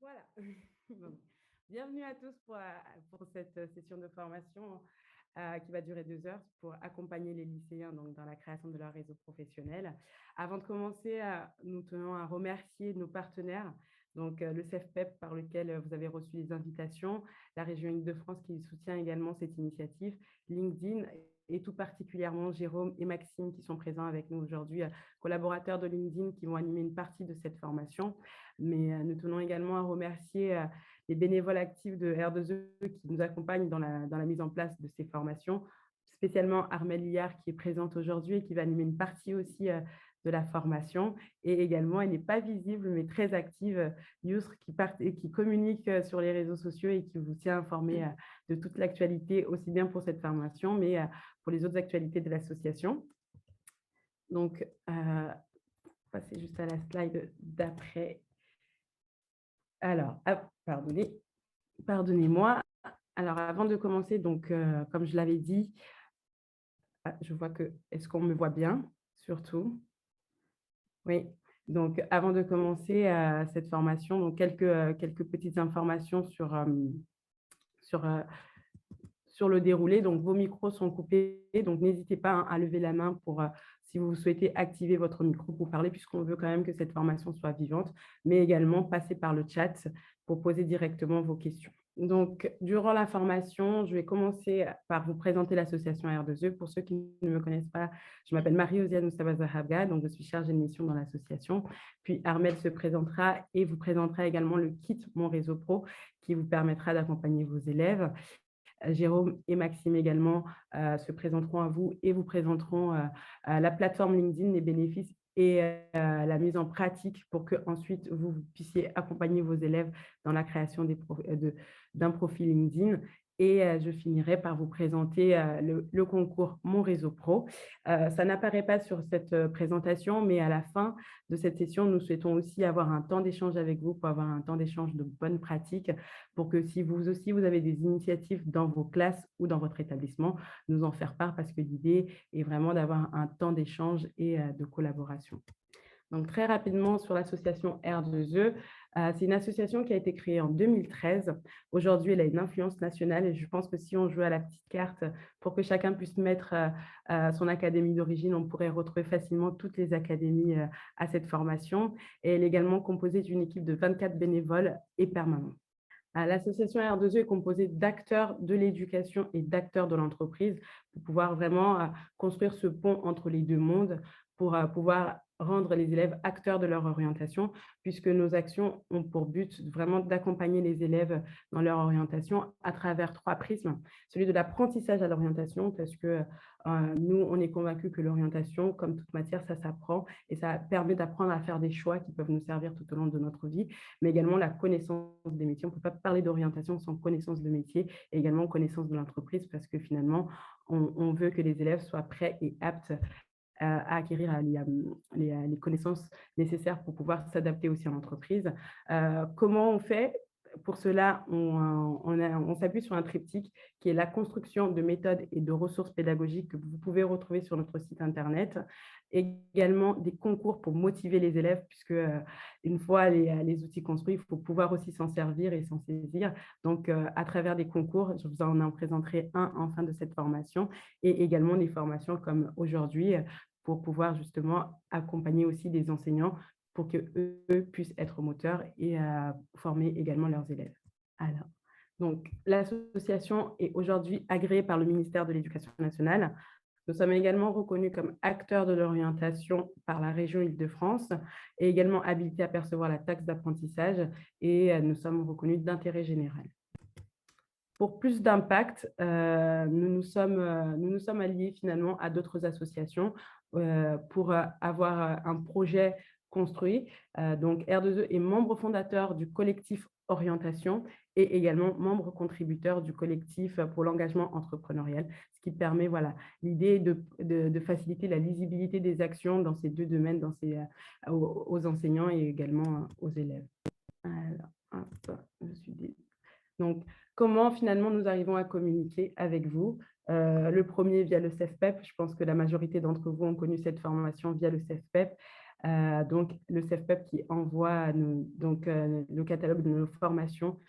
Voilà. Bon. Bienvenue à tous pour cette session de formation qui va durer 2 heures pour accompagner les lycéens donc, dans la création de leur réseau professionnel. Avant de commencer, nous tenons à remercier nos partenaires, donc le CEFPEP par lequel vous avez reçu les invitations, la région Île-de-France qui soutient également cette initiative, LinkedIn et tout particulièrement Jérôme et Maxime qui sont présents avec nous aujourd'hui, collaborateurs de LinkedIn qui vont animer une partie de cette formation. Mais nous tenons également à remercier les bénévoles actifs de R2E qui nous accompagnent dans la mise en place de ces formations, spécialement Armelle Liard qui est présente aujourd'hui et qui va animer une partie aussi de la formation. Et également, elle n'est pas visible, mais très active, Yousr, qui communique sur les réseaux sociaux et qui vous tient informé de toute l'actualité, aussi bien pour cette formation, mais pour les autres actualités de l'association. Donc, passer juste à la slide d'après. Alors, pardonnez-moi. Alors, avant de commencer, donc, comme je l'avais dit, je vois que, est-ce qu'on me voit bien, surtout? Oui. Donc, avant de commencer cette formation, donc quelques petites informations sur, sur le déroulé. Donc, vos micros sont coupés, donc n'hésitez pas à lever la main si vous souhaitez activer votre micro pour parler, puisqu'on veut quand même que cette formation soit vivante, mais également passer par le chat pour poser directement vos questions. Donc, durant la formation, je vais commencer par vous présenter l'association R2E. Pour ceux qui ne me connaissent pas, je m'appelle Marie-Osiane Moustapha-Zahabga, donc je suis chargée de mission dans l'association. Puis Armelle se présentera et vous présentera également le kit Mon Réseau Pro qui vous permettra d'accompagner vos élèves. Jérôme et Maxime également se présenteront à vous et vous présenteront la plateforme LinkedIn, les bénéfices et la mise en pratique pour que ensuite vous puissiez accompagner vos élèves dans la création d'un profil LinkedIn. Et je finirai par vous présenter le concours Mon Réseau Pro. Ça n'apparaît pas sur cette présentation, mais à la fin de cette session, nous souhaitons aussi avoir un temps d'échange avec vous pour avoir un temps d'échange de bonnes pratiques pour que si vous aussi, vous avez des initiatives dans vos classes ou dans votre établissement, nous en faire part parce que l'idée est vraiment d'avoir un temps d'échange et de collaboration. Donc, très rapidement sur l'association R2E, c'est une association qui a été créée en 2013. Aujourd'hui, elle a une influence nationale et je pense que si on joue à la petite carte pour que chacun puisse mettre son académie d'origine, on pourrait retrouver facilement toutes les académies à cette formation. Et elle est également composée d'une équipe de 24 bénévoles et permanents. L'association R2E est composée d'acteurs de l'éducation et d'acteurs de l'entreprise pour pouvoir vraiment construire ce pont entre les deux mondes, pour pouvoir rendre les élèves acteurs de leur orientation, puisque nos actions ont pour but vraiment d'accompagner les élèves dans leur orientation à travers 3 prismes. Celui de l'apprentissage à l'orientation, parce que nous, on est convaincus que l'orientation, comme toute matière, ça s'apprend et ça permet d'apprendre à faire des choix qui peuvent nous servir tout au long de notre vie, mais également la connaissance des métiers. On ne peut pas parler d'orientation sans connaissance de métier et également connaissance de l'entreprise parce que finalement, on veut que les élèves soient prêts et aptes à acquérir les connaissances nécessaires pour pouvoir s'adapter aussi en entreprise. Comment on fait? Pour cela, on s'appuie sur un triptyque qui est la construction de méthodes et de ressources pédagogiques que vous pouvez retrouver sur notre site Internet. Également des concours pour motiver les élèves, puisque une fois les outils construits, il faut pouvoir aussi s'en servir et s'en saisir. Donc, à travers des concours, je vous en présenterai un en fin de cette formation et également des formations comme aujourd'hui pour pouvoir justement accompagner aussi des enseignants pour qu'eux puissent être moteurs et former également leurs élèves. Alors, donc, l'association est aujourd'hui agréée par le ministère de l'Éducation nationale. Nous sommes également reconnus comme acteurs de l'orientation par la région Île-de-France et également habilités à percevoir la taxe d'apprentissage et nous sommes reconnus d'intérêt général. Pour plus d'impact, nous nous sommes alliés finalement à d'autres associations pour avoir un projet construit. Donc, R2E est membre fondateur du collectif Orientation et également membre contributeur du collectif pour l'engagement entrepreneurial, ce qui permet, voilà, l'idée de faciliter la lisibilité des actions dans ces deux domaines, aux enseignants et également aux élèves. Alors, hop, donc, comment finalement nous arrivons à communiquer avec vous? Le premier via le CEFPEP. Je pense que la majorité d'entre vous ont connu cette formation via le CEFPEP. donc le CEFPEP qui envoie le catalogue de nos formations,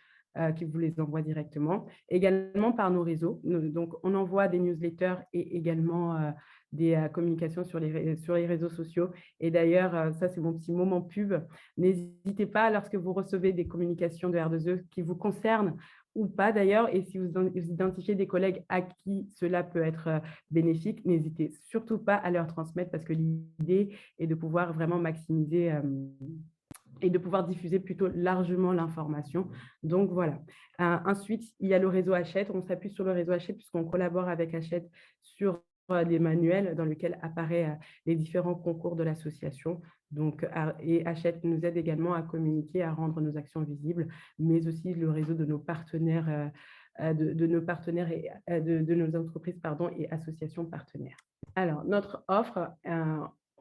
qui vous les envoie directement. Également par nos réseaux. Donc, on envoie des newsletters et également des communications sur les réseaux sociaux. Et d'ailleurs, ça, c'est mon petit moment pub. N'hésitez pas, lorsque vous recevez des communications de R2E qui vous concernent ou pas d'ailleurs, et si vous identifiez des collègues à qui cela peut être bénéfique, n'hésitez surtout pas à leur transmettre parce que l'idée est de pouvoir vraiment maximiser et de pouvoir diffuser plutôt largement l'information. Donc voilà. Ensuite, il y a le réseau Hachette. On s'appuie sur le réseau Hachette puisqu'on collabore avec Hachette sur des manuels dans lesquels apparaissent les différents concours de l'association. Donc, et Hachette nous aide également à communiquer, à rendre nos actions visibles, mais aussi le réseau de nos partenaires, de nos partenaires et de nos entreprises et associations partenaires. Alors, notre offre,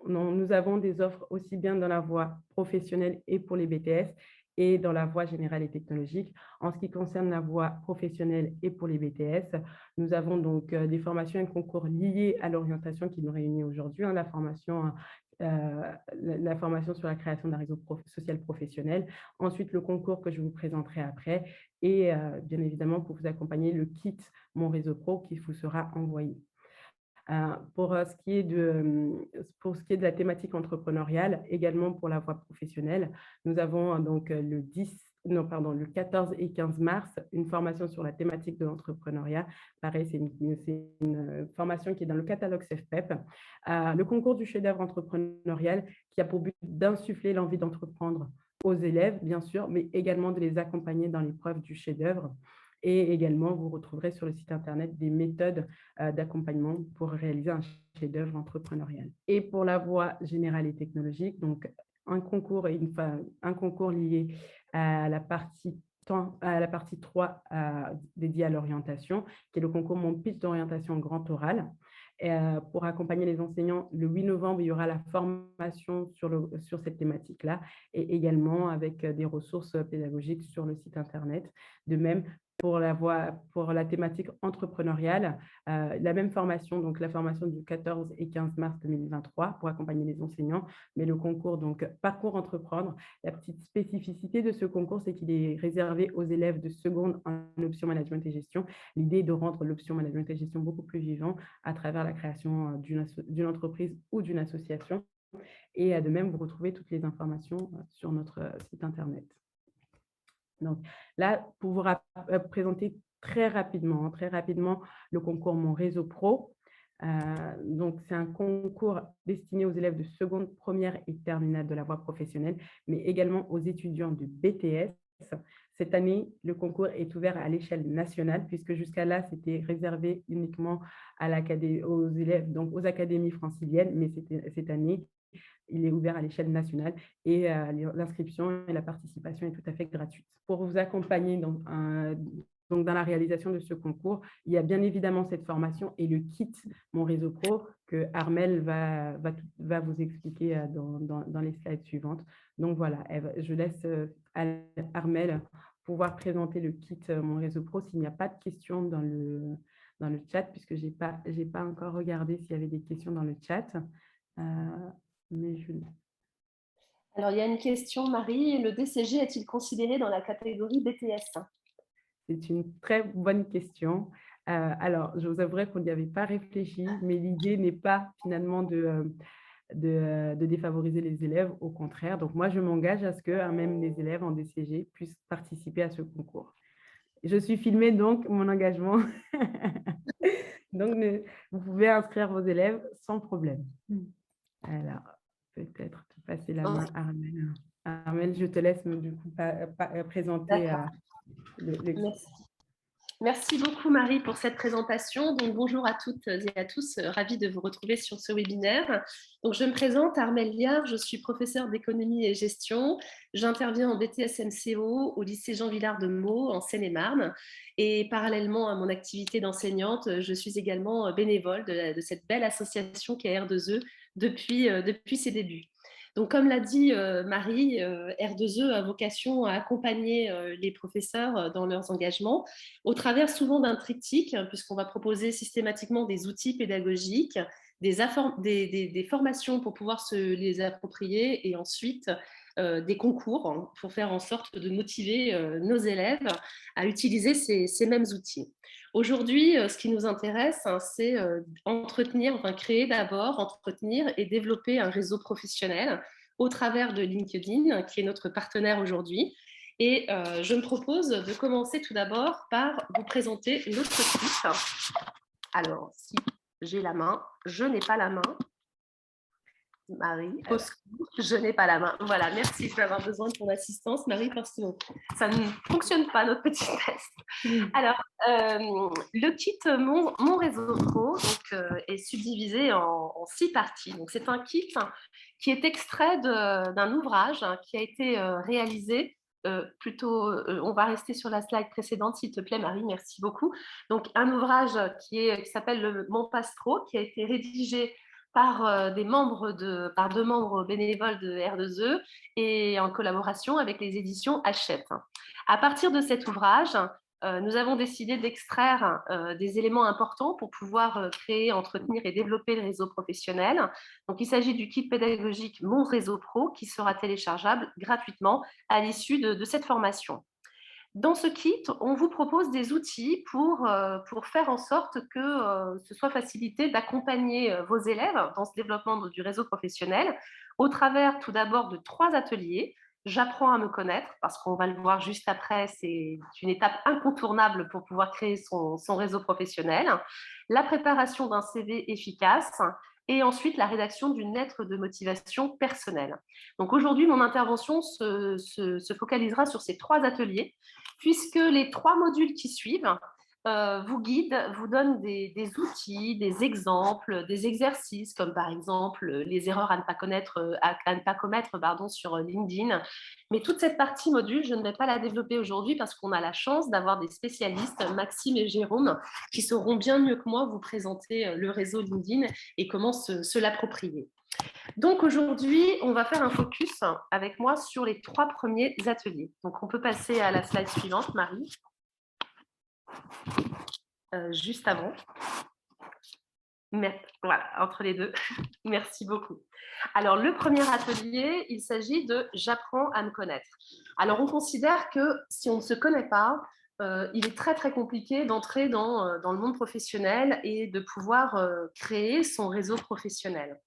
nous avons des offres aussi bien dans la voie professionnelle et pour les BTS et dans la voie générale et technologique. En ce qui concerne la voie professionnelle et pour les BTS, nous avons donc des formations et concours liés à l'orientation qui nous réunit aujourd'hui, la formation sur la création d'un réseau social professionnel. Ensuite, le concours que je vous présenterai après et bien évidemment pour vous accompagner, le kit Mon Réseau Pro qui vous sera envoyé. Pour ce qui est de la thématique entrepreneuriale, également pour la voie professionnelle, nous avons donc le 14 et 15 mars, une formation sur la thématique de l'entrepreneuriat. Pareil, c'est une formation qui est dans le catalogue CEFPEP. Le concours du chef-d'œuvre entrepreneurial qui a pour but d'insuffler l'envie d'entreprendre aux élèves, bien sûr, mais également de les accompagner dans l'épreuve du chef-d'œuvre. Et également, vous retrouverez sur le site internet des méthodes d'accompagnement pour réaliser un chef-d'œuvre entrepreneurial. Et pour la voie générale et technologique, donc un concours lié à la partie 3 dédiée à l'orientation, qui est le concours Mon pitch d'orientation grand oral. Pour accompagner les enseignants, le 8 novembre, il y aura la formation sur cette thématique-là et également avec des ressources pédagogiques sur le site internet. De même, pour la thématique entrepreneuriale, la même formation, donc la formation du 14 et 15 mars 2023 pour accompagner les enseignants, mais le concours, donc Parcours Entreprendre. La petite spécificité de ce concours, c'est qu'il est réservé aux élèves de seconde en option management et gestion. L'idée est de rendre l'option management et gestion beaucoup plus vivant à travers la création d'une entreprise ou d'une association. Et de même, vous retrouvez toutes les informations sur notre site internet. Donc là, pour vous présenter très rapidement le concours Mon Réseau Pro. Donc, c'est un concours destiné aux élèves de seconde, première et terminale de la voie professionnelle, mais également aux étudiants de BTS. Cette année, le concours est ouvert à l'échelle nationale, puisque jusqu'à là, c'était réservé uniquement aux élèves, donc aux académies franciliennes, mais cette année, il est ouvert à l'échelle nationale et l'inscription et la participation est tout à fait gratuite. Pour vous accompagner donc dans la réalisation de ce concours, il y a bien évidemment cette formation et le kit Mon Réseau Pro que Armelle va vous expliquer dans les slides suivantes. Donc voilà, je laisse à Armelle pouvoir présenter le kit Mon Réseau Pro s'il n'y a pas de questions dans le chat, puisque je n'ai pas encore regardé s'il y avait des questions dans le chat. Mais Alors, il y a une question, Marie. Le DCG est-il considéré dans la catégorie BTS? C'est une très bonne question. Alors, je vous avouerai qu'on n'y avait pas réfléchi, mais l'idée n'est pas finalement de défavoriser les élèves, au contraire. Donc, moi, je m'engage à ce que même les élèves en DCG puissent participer à ce concours. Je suis filmée, donc mon engagement. Donc, vous pouvez inscrire vos élèves sans problème. Alors, peut-être passer la main à Armelle. Armelle, je te laisse du coup présenter le Merci. Merci beaucoup, Marie, pour cette présentation. Donc, bonjour à toutes et à tous, ravie de vous retrouver sur ce webinaire. Donc, je me présente, Armelle Liard, je suis professeure d'économie et gestion. J'interviens en BTS MCO au lycée Jean Villard de Meaux, en Seine-et-Marne. Et parallèlement à mon activité d'enseignante, je suis également bénévole de cette belle association qui est R2E depuis ses débuts. Donc, comme l'a dit Marie, R2E a vocation à accompagner les professeurs dans leurs engagements au travers souvent d'un triptyque, puisqu'on va proposer systématiquement des outils pédagogiques, des formations pour pouvoir se les approprier et ensuite des concours pour faire en sorte de motiver nos élèves à utiliser ces mêmes outils. Aujourd'hui, ce qui nous intéresse, c'est créer d'abord, entretenir et développer un réseau professionnel au travers de LinkedIn, qui est notre partenaire aujourd'hui. Et je me propose de commencer tout d'abord par vous présenter notre site. Alors, si j'ai la main, je n'ai pas la main. Marie, au secours, je n'ai pas la main. Voilà, merci, je vais avoir besoin de ton assistance, Marie, parce que ça ne fonctionne pas, notre petit test. Alors, le kit Mon réseau pro est subdivisé en 6 parties. Donc, c'est un kit qui est extrait d'un ouvrage qui a été réalisé on va rester sur la slide précédente, s'il te plaît, Marie, merci beaucoup. Donc, un ouvrage qui s'appelle Mon Passe Pro, qui a été rédigé par deux membres bénévoles de R2E et en collaboration avec les éditions Hachette. À partir de cet ouvrage, nous avons décidé d'extraire des éléments importants pour pouvoir créer, entretenir et développer le réseau professionnel. Donc, il s'agit du kit pédagogique Mon Réseau Pro qui sera téléchargeable gratuitement à l'issue de cette formation. Dans ce kit, on vous propose des outils pour faire en sorte que ce soit facilité d'accompagner vos élèves dans ce développement du réseau professionnel au travers tout d'abord de 3 ateliers. J'apprends à me connaître, parce qu'on va le voir juste après, c'est une étape incontournable pour pouvoir créer son réseau professionnel. La préparation d'un CV efficace et ensuite la rédaction d'une lettre de motivation personnelle. Donc aujourd'hui, mon intervention se focalisera sur ces 3 ateliers, puisque les 3 modules qui suivent vous guident, vous donnent des outils, des exemples, des exercices, comme par exemple les erreurs à ne pas commettre sur LinkedIn. Mais toute cette partie module, je ne vais pas la développer aujourd'hui parce qu'on a la chance d'avoir des spécialistes, Maxime et Jérôme, qui sauront bien mieux que moi vous présenter le réseau LinkedIn et comment se l'approprier. Donc aujourd'hui, on va faire un focus avec moi sur les 3 premiers ateliers. Donc on peut passer à la slide suivante, Marie. Juste avant. Voilà, entre les deux. Merci beaucoup. Alors, le premier atelier, il s'agit de J'apprends à me connaître. Alors, on considère que si on ne se connaît pas, il est très, très compliqué d'entrer dans le monde professionnel et de pouvoir créer son réseau professionnel.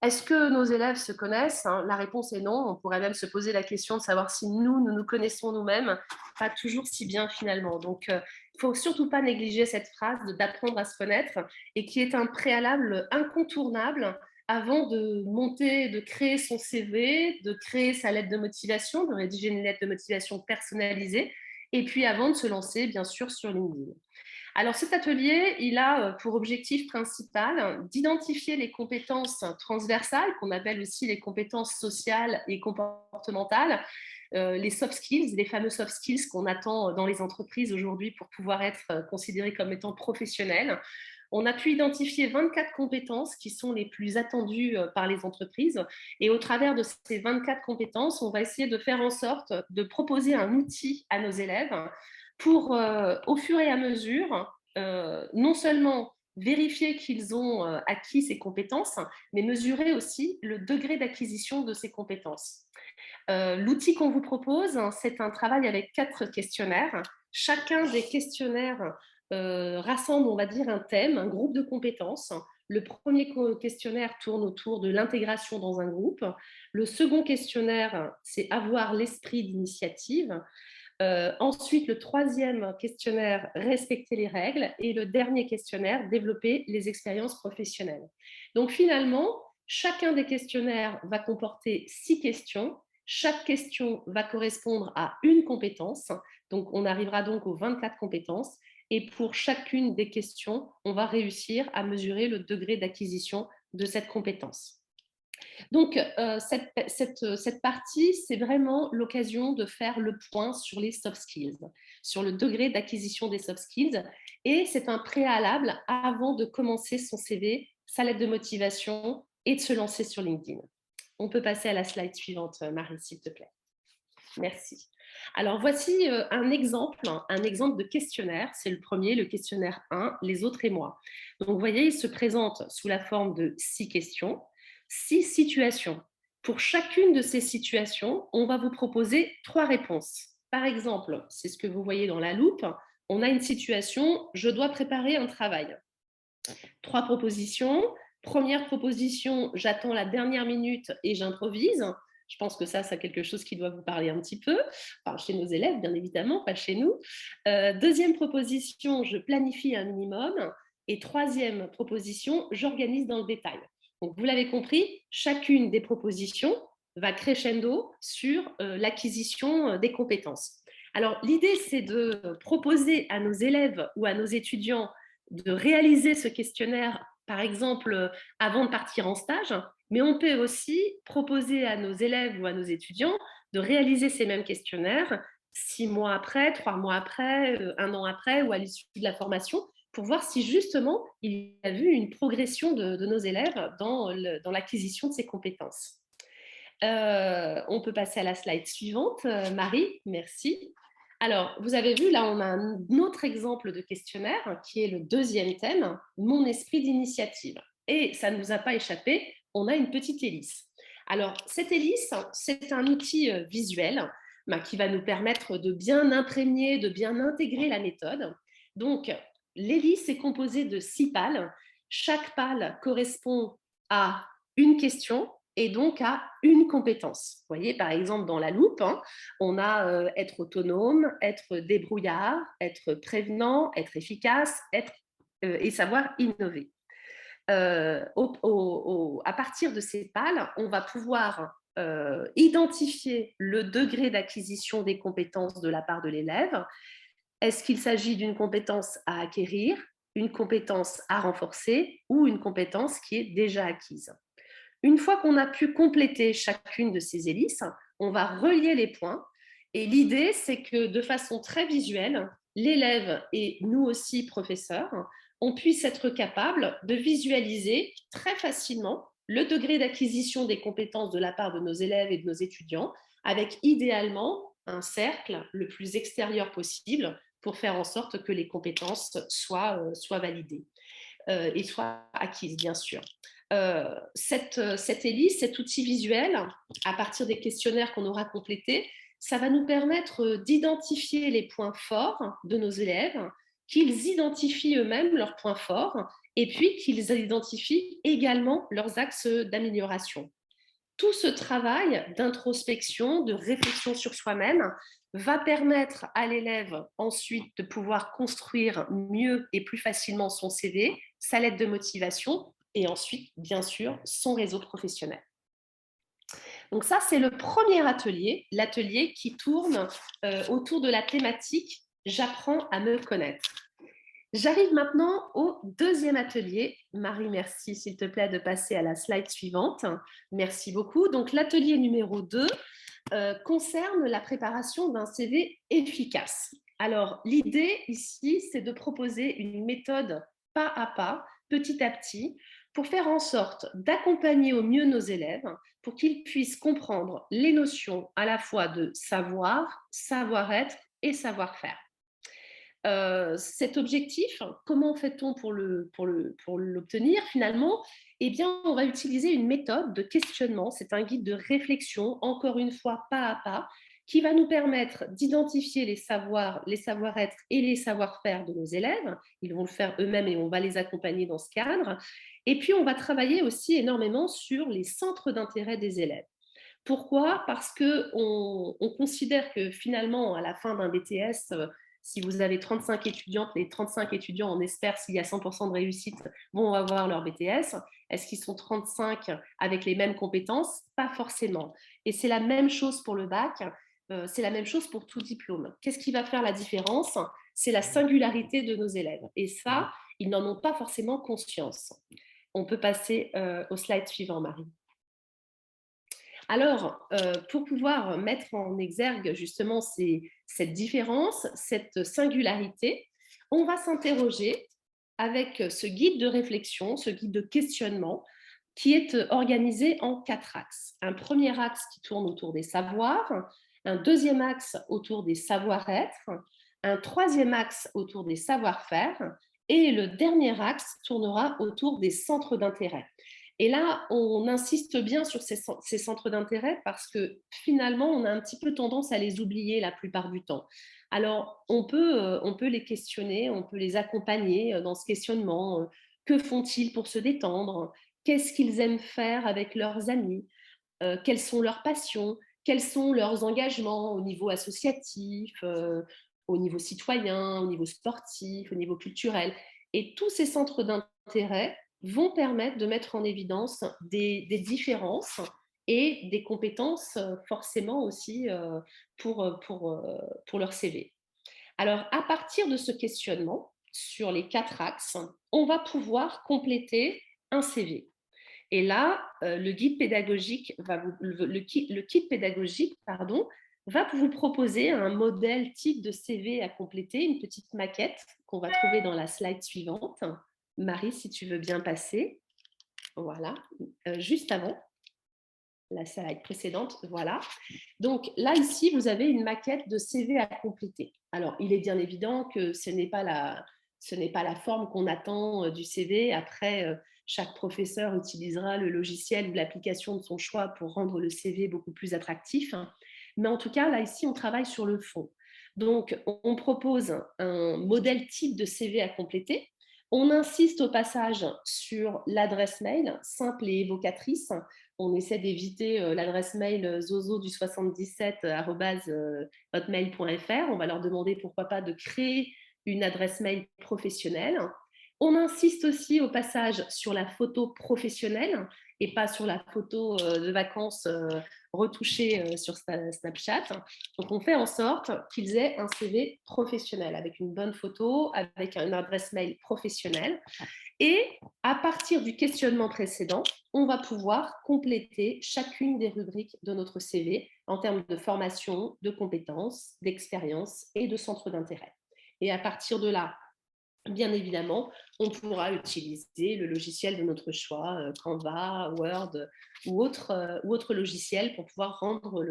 Est-ce que nos élèves se connaissent? La réponse est non. On pourrait même se poser la question de savoir si nous nous connaissons nous-mêmes. Pas toujours si bien finalement. Donc, il ne faut surtout pas négliger cette phrase d'apprendre à se connaître et qui est un préalable incontournable avant de monter, de créer son CV, de créer sa lettre de motivation, de rédiger une lettre de motivation personnalisée et puis avant de se lancer, bien sûr, sur LinkedIn. Alors cet atelier, il a pour objectif principal d'identifier les compétences transversales, qu'on appelle aussi les compétences sociales et comportementales, les soft skills, les fameux soft skills qu'on attend dans les entreprises aujourd'hui pour pouvoir être considérés comme étant professionnels. On a pu identifier 24 compétences qui sont les plus attendues par les entreprises. Et au travers de ces 24 compétences, on va essayer de faire en sorte de proposer un outil à nos élèves pour, au fur et à mesure, non seulement vérifier qu'ils ont acquis ces compétences, mais mesurer aussi le degré d'acquisition de ces compétences. L'outil qu'on vous propose, c'est un travail avec 4 questionnaires. Chacun des questionnaires rassemble, on va dire, un thème, un groupe de compétences. Le premier questionnaire tourne autour de l'intégration dans un groupe. Le second questionnaire, c'est avoir l'esprit d'initiative. Ensuite, le troisième questionnaire, respecter les règles. Et le dernier questionnaire, développer les expériences professionnelles. Donc finalement, chacun des questionnaires va comporter 6 questions. Chaque question va correspondre à une compétence. Donc on arrivera donc aux 24 compétences. Et pour chacune des questions, on va réussir à mesurer le degré d'acquisition de cette compétence. Donc, cette partie, c'est vraiment l'occasion de faire le point sur les soft skills, sur le degré d'acquisition des soft skills. Et c'est un préalable avant de commencer son CV, sa lettre de motivation et de se lancer sur LinkedIn. On peut passer à la slide suivante, Marie, s'il te plaît. Merci. Alors, voici un exemple de questionnaire. C'est le premier, le questionnaire 1, les autres et moi. Donc, vous voyez, il se présente sous la forme de 6 questions, 6 situations. Pour chacune de ces situations, on va vous proposer 3 réponses. Par exemple, c'est ce que vous voyez dans la loupe. On a une situation, je dois préparer un travail. 3 propositions. Première proposition, j'attends la dernière minute et j'improvise. Je pense que ça, c'est quelque chose qui doit vous parler un petit peu. Enfin, chez nos élèves, bien évidemment, pas chez nous. Deuxième proposition, je planifie un minimum. Et troisième proposition, j'organise dans le détail. Donc, vous l'avez compris, chacune des propositions va crescendo sur l'acquisition des compétences. Alors, l'idée, c'est de proposer à nos élèves ou à nos étudiants de réaliser ce questionnaire, par exemple, avant de partir en stage, mais on peut aussi proposer à nos élèves ou à nos étudiants de réaliser ces mêmes questionnaires 6 mois après, 3 mois après, 1 an après ou à l'issue de la formation pour voir si justement il y a eu une progression de nos élèves dans l'acquisition de ces compétences. On peut passer à la slide suivante. Marie, merci. Alors, vous avez vu, là, on a un autre exemple de questionnaire qui est le deuxième thème, mon esprit d'initiative. Et ça ne nous a pas échappé, on a une petite hélice. Alors, cette hélice, c'est un outil visuel qui va nous permettre de bien imprégner, de bien intégrer la méthode. Donc, l'hélice est composée de 6 pales. Chaque pale correspond à une question et donc à une compétence. Vous voyez, par exemple, dans la loupe, on a être autonome, être débrouillard, être prévenant, être efficace, et savoir innover. À partir de ces pales, on va pouvoir identifier le degré d'acquisition des compétences de la part de l'élève. Est-ce qu'il s'agit d'une compétence à acquérir, une compétence à renforcer ou une compétence qui est déjà acquise? Une fois qu'on a pu compléter chacune de ces hélices, on va relier les points. Et l'idée, c'est que de façon très visuelle, l'élève et nous aussi, professeurs, on puisse être capable de visualiser très facilement le degré d'acquisition des compétences de la part de nos élèves et de nos étudiants, avec idéalement un cercle le plus extérieur possible pour faire en sorte que les compétences soient validées et soient acquises, bien sûr. Cette hélice, cet outil visuel, à partir des questionnaires qu'on aura complétés, ça va nous permettre d'identifier les points forts de nos élèves, qu'ils identifient eux-mêmes leurs points forts et puis qu'ils identifient également leurs axes d'amélioration. Tout ce travail d'introspection, de réflexion sur soi-même va permettre à l'élève ensuite de pouvoir construire mieux et plus facilement son CV, sa lettre de motivation et ensuite, bien sûr, son réseau professionnel. Donc ça, c'est le premier atelier, l'atelier qui tourne autour de la thématique « J'apprends à me connaître ». J'arrive maintenant au deuxième atelier. Marie, merci s'il te plaît de passer à la slide suivante. Merci beaucoup. Donc l'atelier numéro 2 concerne la préparation d'un CV efficace. Alors l'idée ici, c'est de proposer une méthode pas à pas, petit à petit, pour faire en sorte d'accompagner au mieux nos élèves pour qu'ils puissent comprendre les notions à la fois de savoir, savoir-être et savoir-faire. Cet objectif, comment fait-on pour l'obtenir finalement? Eh bien, on va utiliser une méthode de questionnement, c'est un guide de réflexion, encore une fois pas à pas, qui va nous permettre d'identifier les savoirs, les savoir-être et les savoir-faire de nos élèves. Ils vont le faire eux-mêmes et on va les accompagner dans ce cadre. Et puis, on va travailler aussi énormément sur les centres d'intérêt des élèves. Pourquoi? Parce qu'on considère que finalement, à la fin d'un BTS, si vous avez 35 étudiantes, les 35 étudiants, on espère, s'il y a 100% de réussite, vont avoir leur BTS. Est-ce qu'ils sont 35 avec les mêmes compétences? Pas forcément. Et c'est la même chose pour le bac, c'est la même chose pour tout diplôme. Qu'est-ce qui va faire la différence? C'est la singularité de nos élèves. Et ça, ils n'en ont pas forcément conscience. On peut passer au slide suivant, Marie. Alors, pour pouvoir mettre en exergue justement cette différence, cette singularité, on va s'interroger avec ce guide de réflexion, ce guide de questionnement, qui est organisé en 4 axes. Un premier axe qui tourne autour des savoirs, un deuxième axe autour des savoir-être, un troisième axe autour des savoir-faire, et le dernier axe tournera autour des centres d'intérêt. Et là, on insiste bien sur ces centres d'intérêt parce que finalement, on a un petit peu tendance à les oublier la plupart du temps. Alors, on peut les questionner, on peut les accompagner dans ce questionnement. Que font-ils pour se détendre? Qu'est-ce qu'ils aiment faire avec leurs amis? Quelles sont leurs passions? Quels sont leurs engagements au niveau associatif, au niveau citoyen, au niveau sportif, au niveau culturel? Et tous ces centres d'intérêt vont permettre de mettre en évidence des différences et des compétences forcément aussi pour leur CV. Alors, à partir de ce questionnement sur les 4 axes, on va pouvoir compléter un CV. Et là, le guide pédagogique, le kit pédagogique pardon, va vous proposer un modèle type de CV à compléter, une petite maquette qu'on va trouver dans la slide suivante. Marie, si tu veux bien passer. Voilà, juste avant la slide précédente, voilà. Donc là, ici, vous avez une maquette de CV à compléter. Alors, il est bien évident que ce n'est pas la forme qu'on attend du CV. Après, chaque professeur utilisera le logiciel ou l'application de son choix pour rendre le CV beaucoup plus attractif. Mais en tout cas, là, ici, on travaille sur le fond. Donc, on propose un modèle type de CV à compléter. On insiste au passage sur l'adresse mail simple et évocatrice. On essaie d'éviter l'adresse mail zozo du77@hotmail.fr. On va leur demander pourquoi pas de créer une adresse mail professionnelle. On insiste aussi au passage sur la photo professionnelle et pas sur la photo de vacances retouchée sur Snapchat. Donc, on fait en sorte qu'ils aient un CV professionnel avec une bonne photo, avec une adresse mail professionnelle. Et à partir du questionnement précédent, on va pouvoir compléter chacune des rubriques de notre CV en termes de formation, de compétences, d'expérience et de centre d'intérêt. Et à partir de là, bien évidemment, on pourra utiliser le logiciel de notre choix, Canva, Word ou autre logiciel pour pouvoir rendre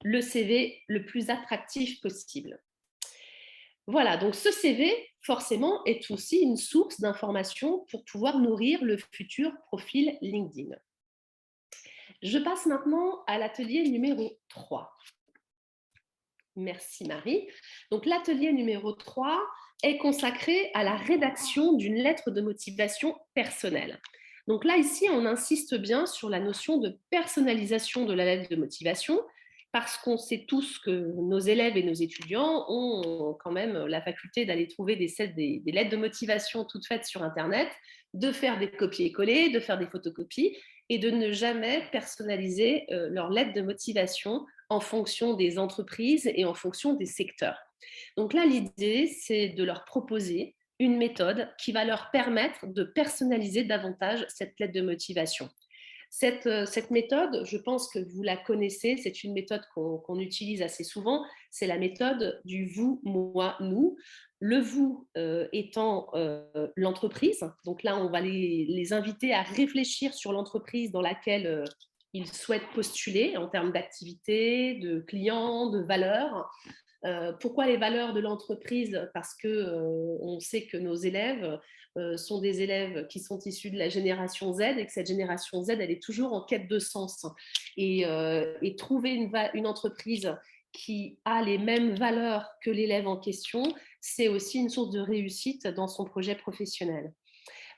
le CV le plus attractif possible. Voilà, donc ce CV, forcément, est aussi une source d'information pour pouvoir nourrir le futur profil LinkedIn. Je passe maintenant à l'atelier numéro 3. Merci Marie. Donc l'atelier numéro 3 est consacré à la rédaction d'une lettre de motivation personnelle. Donc là, ici, on insiste bien sur la notion de personnalisation de la lettre de motivation parce qu'on sait tous que nos élèves et nos étudiants ont quand même la faculté d'aller trouver des lettres de motivation toutes faites sur Internet, de faire des copier-coller, de faire des photocopies et de ne jamais personnaliser leur lettre de motivation en fonction des entreprises et en fonction des secteurs. Donc là, l'idée, c'est de leur proposer une méthode qui va leur permettre de personnaliser davantage cette lettre de motivation. Cette méthode, je pense que vous la connaissez, c'est une méthode qu'on utilise assez souvent, c'est la méthode du vous, moi, nous. Le vous étant l'entreprise, donc là on va les inviter à réfléchir sur l'entreprise dans laquelle ils souhaitent postuler en termes d'activité, de clients, de valeurs. Pourquoi les valeurs de l'entreprise? Parce que on sait que nos élèves sont des élèves qui sont issus de la génération Z et que cette génération Z, elle est toujours en quête de sens. Et trouver une entreprise qui a les mêmes valeurs que l'élève en question, c'est aussi une source de réussite dans son projet professionnel.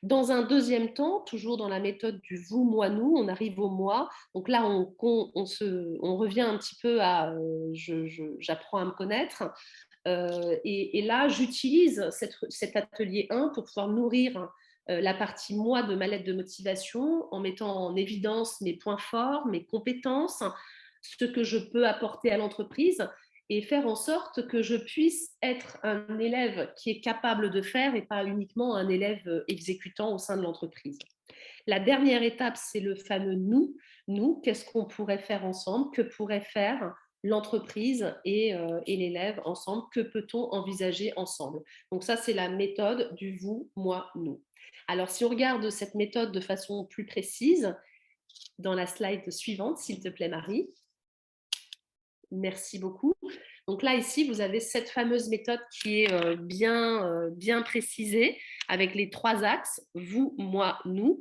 Dans un deuxième temps, toujours dans la méthode du vous, moi, nous, on arrive au moi. Donc là, on revient un petit peu à j'apprends à me connaître. Et là, j'utilise cet atelier 1 pour pouvoir nourrir la partie moi de ma lettre de motivation en mettant en évidence mes points forts, mes compétences, ce que je peux apporter à l'entreprise et faire en sorte que je puisse être un élève qui est capable de faire et pas uniquement un élève exécutant au sein de l'entreprise. La dernière étape, c'est le fameux nous. Nous, qu'est-ce qu'on pourrait faire ensemble? Que pourrait faire l'entreprise et l'élève ensemble? Que peut-on envisager ensemble? Donc ça, c'est la méthode du vous, moi, nous. Alors, si on regarde cette méthode de façon plus précise, dans la slide suivante, s'il te plaît, Marie. Merci beaucoup. Donc là, ici, vous avez cette fameuse méthode qui est bien précisée avec les 3 axes, vous, moi, nous.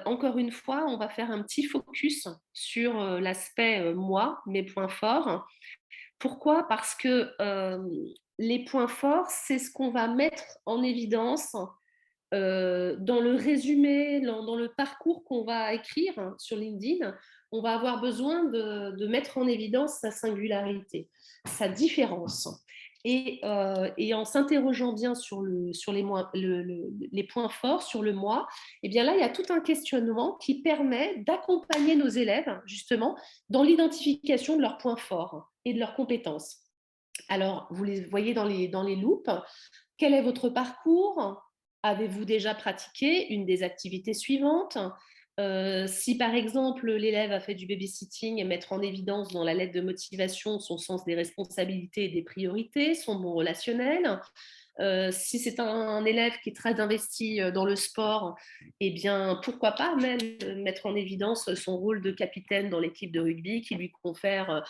Encore une fois, on va faire un petit focus sur l'aspect moi, mes points forts. Pourquoi? Parce que les points forts, c'est ce qu'on va mettre en évidence dans le résumé, dans le parcours qu'on va écrire sur LinkedIn. On va avoir besoin de mettre en évidence sa singularité, sa différence. Et en s'interrogeant bien sur les points forts, sur le moi, et bien là, il y a tout un questionnement qui permet d'accompagner nos élèves, justement, dans l'identification de leurs points forts et de leurs compétences. Alors, vous les voyez dans les loupes. Quel est votre parcours? Avez-vous déjà pratiqué une des activités suivantes? Si par exemple l'élève a fait du babysitting, mettre en évidence dans la lettre de motivation son sens des responsabilités et des priorités, son bon relationnel. Si c'est un élève qui est très investi dans le sport, eh bien, pourquoi pas même mettre en évidence son rôle de capitaine dans l'équipe de rugby qui lui confère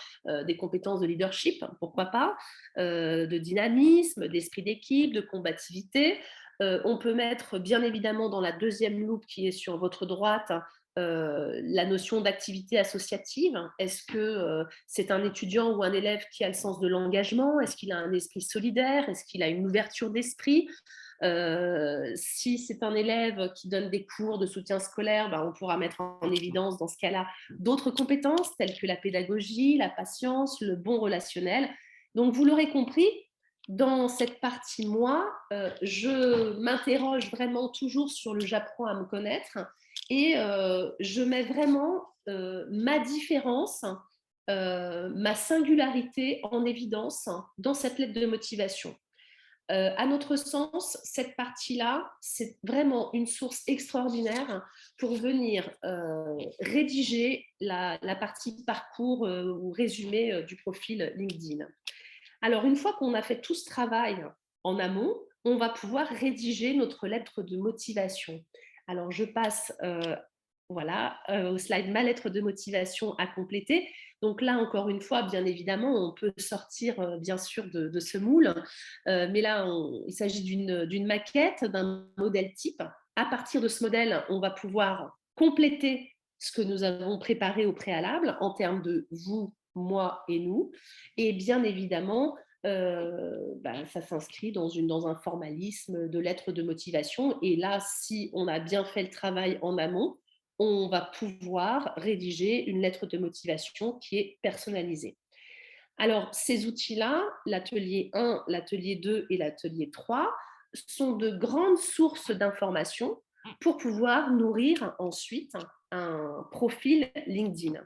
des compétences de leadership, pourquoi pas, de dynamisme, d'esprit d'équipe, de combativité. On peut mettre bien évidemment dans la deuxième loupe qui est sur votre droite la notion d'activité associative. Est-ce que c'est un étudiant ou un élève qui a le sens de l'engagement? Est-ce qu'il a un esprit solidaire? Est-ce qu'il a une ouverture d'esprit? Si c'est un élève qui donne des cours de soutien scolaire, ben, on pourra mettre en évidence dans ce cas-là d'autres compétences telles que la pédagogie, la patience, le bon relationnel. Donc, vous l'aurez compris, dans cette partie moi, je m'interroge vraiment toujours sur le j'apprends à me connaître et je mets vraiment ma différence, ma singularité en évidence dans cette lettre de motivation. À notre sens, cette partie-là, c'est vraiment une source extraordinaire pour venir rédiger la partie parcours ou résumé du profil LinkedIn. Alors, une fois qu'on a fait tout ce travail en amont, on va pouvoir rédiger notre lettre de motivation. Alors, je passe au slide ma lettre de motivation à compléter. Donc là, encore une fois, bien évidemment, on peut sortir bien sûr de ce moule, mais là, il s'agit d'une maquette, d'un modèle type. À partir de ce modèle, on va pouvoir compléter ce que nous avons préparé au préalable en termes de vous, moi et nous. Et bien évidemment, ça s'inscrit dans un formalisme de lettre de motivation. Et là, si on a bien fait le travail en amont, on va pouvoir rédiger une lettre de motivation qui est personnalisée. Alors, ces outils-là, l'atelier 1, l'atelier 2 et l'atelier 3, sont de grandes sources d'informations pour pouvoir nourrir ensuite un profil LinkedIn.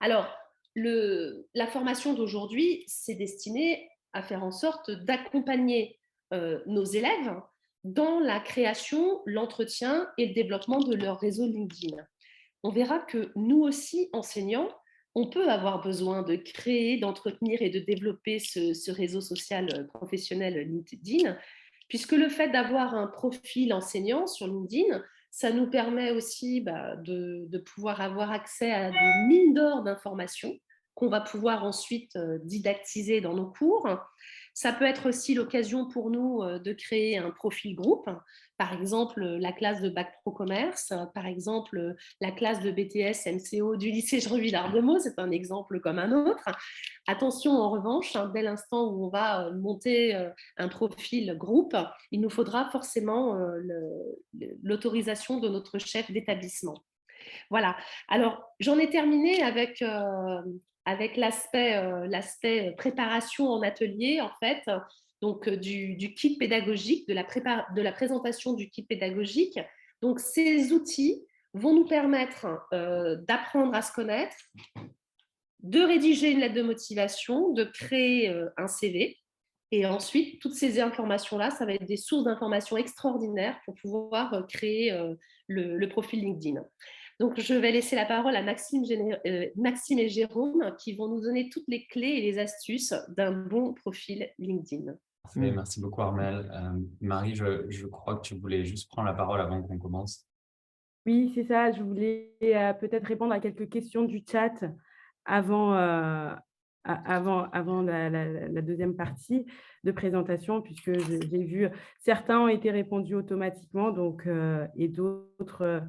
Alors, la formation d'aujourd'hui, c'est destiné à faire en sorte d'accompagner nos élèves dans la création, l'entretien et le développement de leur réseau LinkedIn. On verra que nous aussi, enseignants, on peut avoir besoin de créer, d'entretenir et de développer ce réseau social professionnel LinkedIn, puisque le fait d'avoir un profil enseignant sur LinkedIn, ça nous permet aussi de pouvoir avoir accès à des mines d'or d'informations qu'on va pouvoir ensuite didactiser dans nos cours. Ça peut être aussi l'occasion pour nous de créer un profil groupe, par exemple la classe de Bac Pro Commerce, par exemple la classe de BTS MCO du lycée Jean Villard de Meaux, c'est un exemple comme un autre. Attention en revanche, dès l'instant où on va monter un profil groupe, il nous faudra forcément l'autorisation de notre chef d'établissement. Voilà. Alors, j'en ai terminé avec l'aspect préparation en atelier, en fait, donc du kit pédagogique, de la présentation du kit pédagogique. Donc, ces outils vont nous permettre d'apprendre à se connaître, de rédiger une lettre de motivation, de créer un CV. Et ensuite, toutes ces informations-là, ça va être des sources d'informations extraordinaires pour pouvoir créer le profil LinkedIn. Donc, je vais laisser la parole à Maxime et Jérôme qui vont nous donner toutes les clés et les astuces d'un bon profil LinkedIn. Parfait, merci beaucoup Armelle. Marie, je crois que tu voulais juste prendre la parole avant qu'on commence. Oui, c'est ça. Je voulais peut-être répondre à quelques questions du chat avant, avant la deuxième partie de présentation, puisque j'ai vu certains ont été répondus automatiquement, donc, et d'autres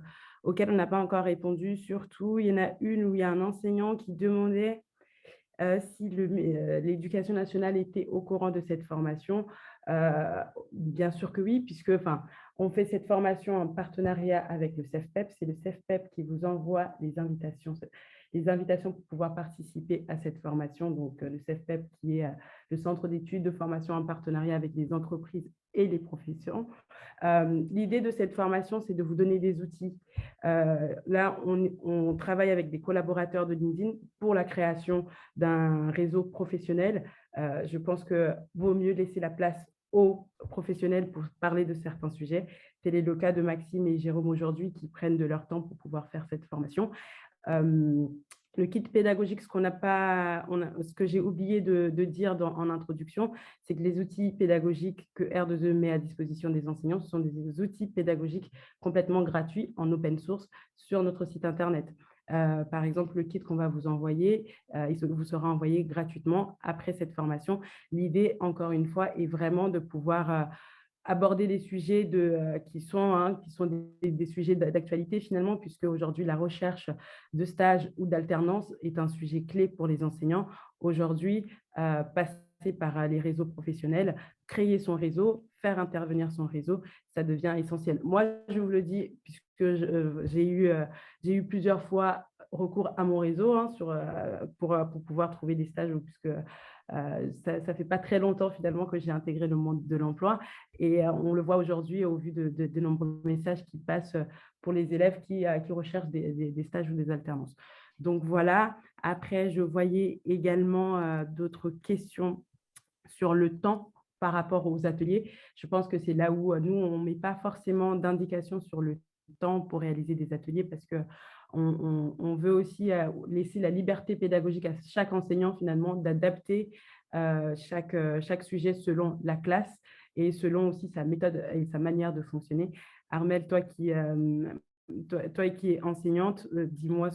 auxquels on n'a pas encore répondu. Surtout, il y en a une où il y a un enseignant qui demandait si l'éducation nationale était au courant de cette formation. Bien sûr que oui, puisque on fait cette formation en partenariat avec le CEFPEP. C'est le CEFPEP qui vous envoie les invitations pour pouvoir participer à cette formation. Donc, le CEFPEP qui est le centre d'études de formation en partenariat avec les entreprises et les professions. L'idée de cette formation, c'est de vous donner des outils. Là, on travaille avec des collaborateurs de LinkedIn pour la création d'un réseau professionnel. Je pense que vaut mieux laisser la place aux professionnels pour parler de certains sujets. Tel est le cas de Maxime et Jérôme aujourd'hui qui prennent de leur temps pour pouvoir faire cette formation. Le kit pédagogique, ce que j'ai oublié de dire en introduction, c'est que les outils pédagogiques que R2E met à disposition des enseignants, ce sont des outils pédagogiques complètement gratuits en open source sur notre site internet. Par exemple, le kit qu'on va vous envoyer, il vous sera envoyé gratuitement après cette formation. L'idée, encore une fois, est vraiment de pouvoir aborder des sujets qui sont des sujets d'actualité finalement, puisque aujourd'hui, la recherche de stage ou d'alternance est un sujet clé pour les enseignants. Aujourd'hui, passer par les réseaux professionnels, créer son réseau, faire intervenir son réseau, ça devient essentiel. Moi, je vous le dis, puisque j'ai eu plusieurs fois recours à mon réseau pour pouvoir trouver des stages, puisque ça ne fait pas très longtemps finalement que j'ai intégré le monde de l'emploi. Et on le voit aujourd'hui au vu de nombreux messages qui passent pour les élèves qui recherchent des stages ou des alternances. Donc voilà, après, je voyais également d'autres questions sur le temps par rapport aux ateliers. Je pense que c'est là où nous, on ne met pas forcément d'indication sur le temps pour réaliser des ateliers parce qu'on veut aussi laisser la liberté pédagogique à chaque enseignant finalement d'adapter chaque sujet selon la classe et selon aussi sa méthode et sa manière de fonctionner. Armelle, toi qui es enseignante, dis-moi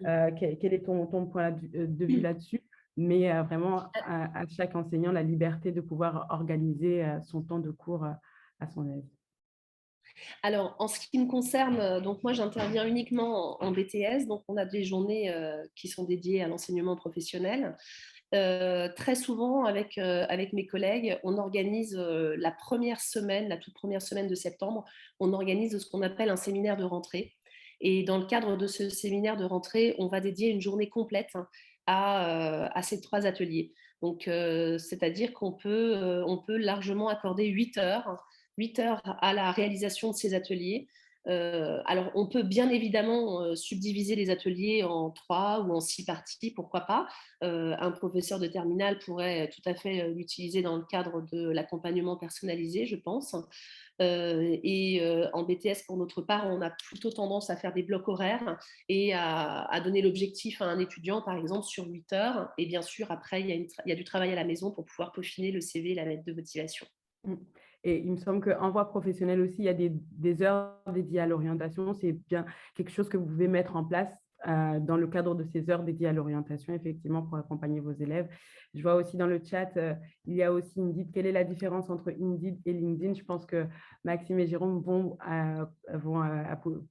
quel est ton point de vue là-dessus, mais vraiment à chaque enseignant la liberté de pouvoir organiser son temps de cours à son aise. Alors, en ce qui me concerne, donc moi j'interviens uniquement en BTS, donc on a des journées qui sont dédiées à l'enseignement professionnel. Très souvent, avec mes collègues, on organise la toute première semaine de septembre, on organise ce qu'on appelle un séminaire de rentrée. Et dans le cadre de ce séminaire de rentrée, on va dédier une journée complète à ces 3 ateliers. Donc, c'est-à-dire qu'on peut largement accorder 8 heures à la réalisation de ces ateliers. Alors, on peut bien évidemment subdiviser les ateliers en 3 ou en 6 parties, pourquoi pas. Un professeur de terminale pourrait tout à fait l'utiliser dans le cadre de l'accompagnement personnalisé, je pense. En BTS, pour notre part, on a plutôt tendance à faire des blocs horaires et à donner l'objectif à un étudiant, par exemple, sur 8 heures. Et bien sûr, après, il y a du travail à la maison pour pouvoir peaufiner le CV et la lettre de motivation. Et il me semble qu'en voie professionnelle aussi, il y a des heures dédiées à l'orientation. C'est bien quelque chose que vous pouvez mettre en place dans le cadre de ces heures dédiées à l'orientation, effectivement, pour accompagner vos élèves. Je vois aussi dans le chat, il y a aussi Indeed. Quelle est la différence entre Indeed et LinkedIn? Je pense que Maxime et Jérôme vont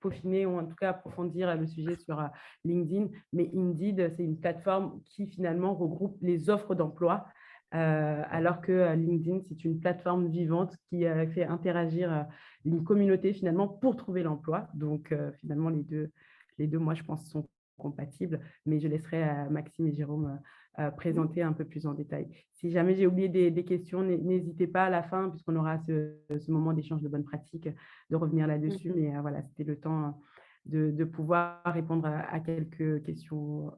peaufiner ou en tout cas approfondir le sujet sur LinkedIn. Mais Indeed, c'est une plateforme qui finalement regroupe les offres d'emploi. Alors que LinkedIn, c'est une plateforme vivante qui fait interagir une communauté finalement pour trouver l'emploi. Donc, finalement, les deux, moi, je pense, sont compatibles, mais je laisserai Maxime et Jérôme présenter un peu plus en détail. Si jamais j'ai oublié des questions, n'hésitez pas à la fin, puisqu'on aura ce moment d'échange de bonnes pratiques, de revenir là-dessus. Mais voilà, c'était le temps de pouvoir répondre à quelques questions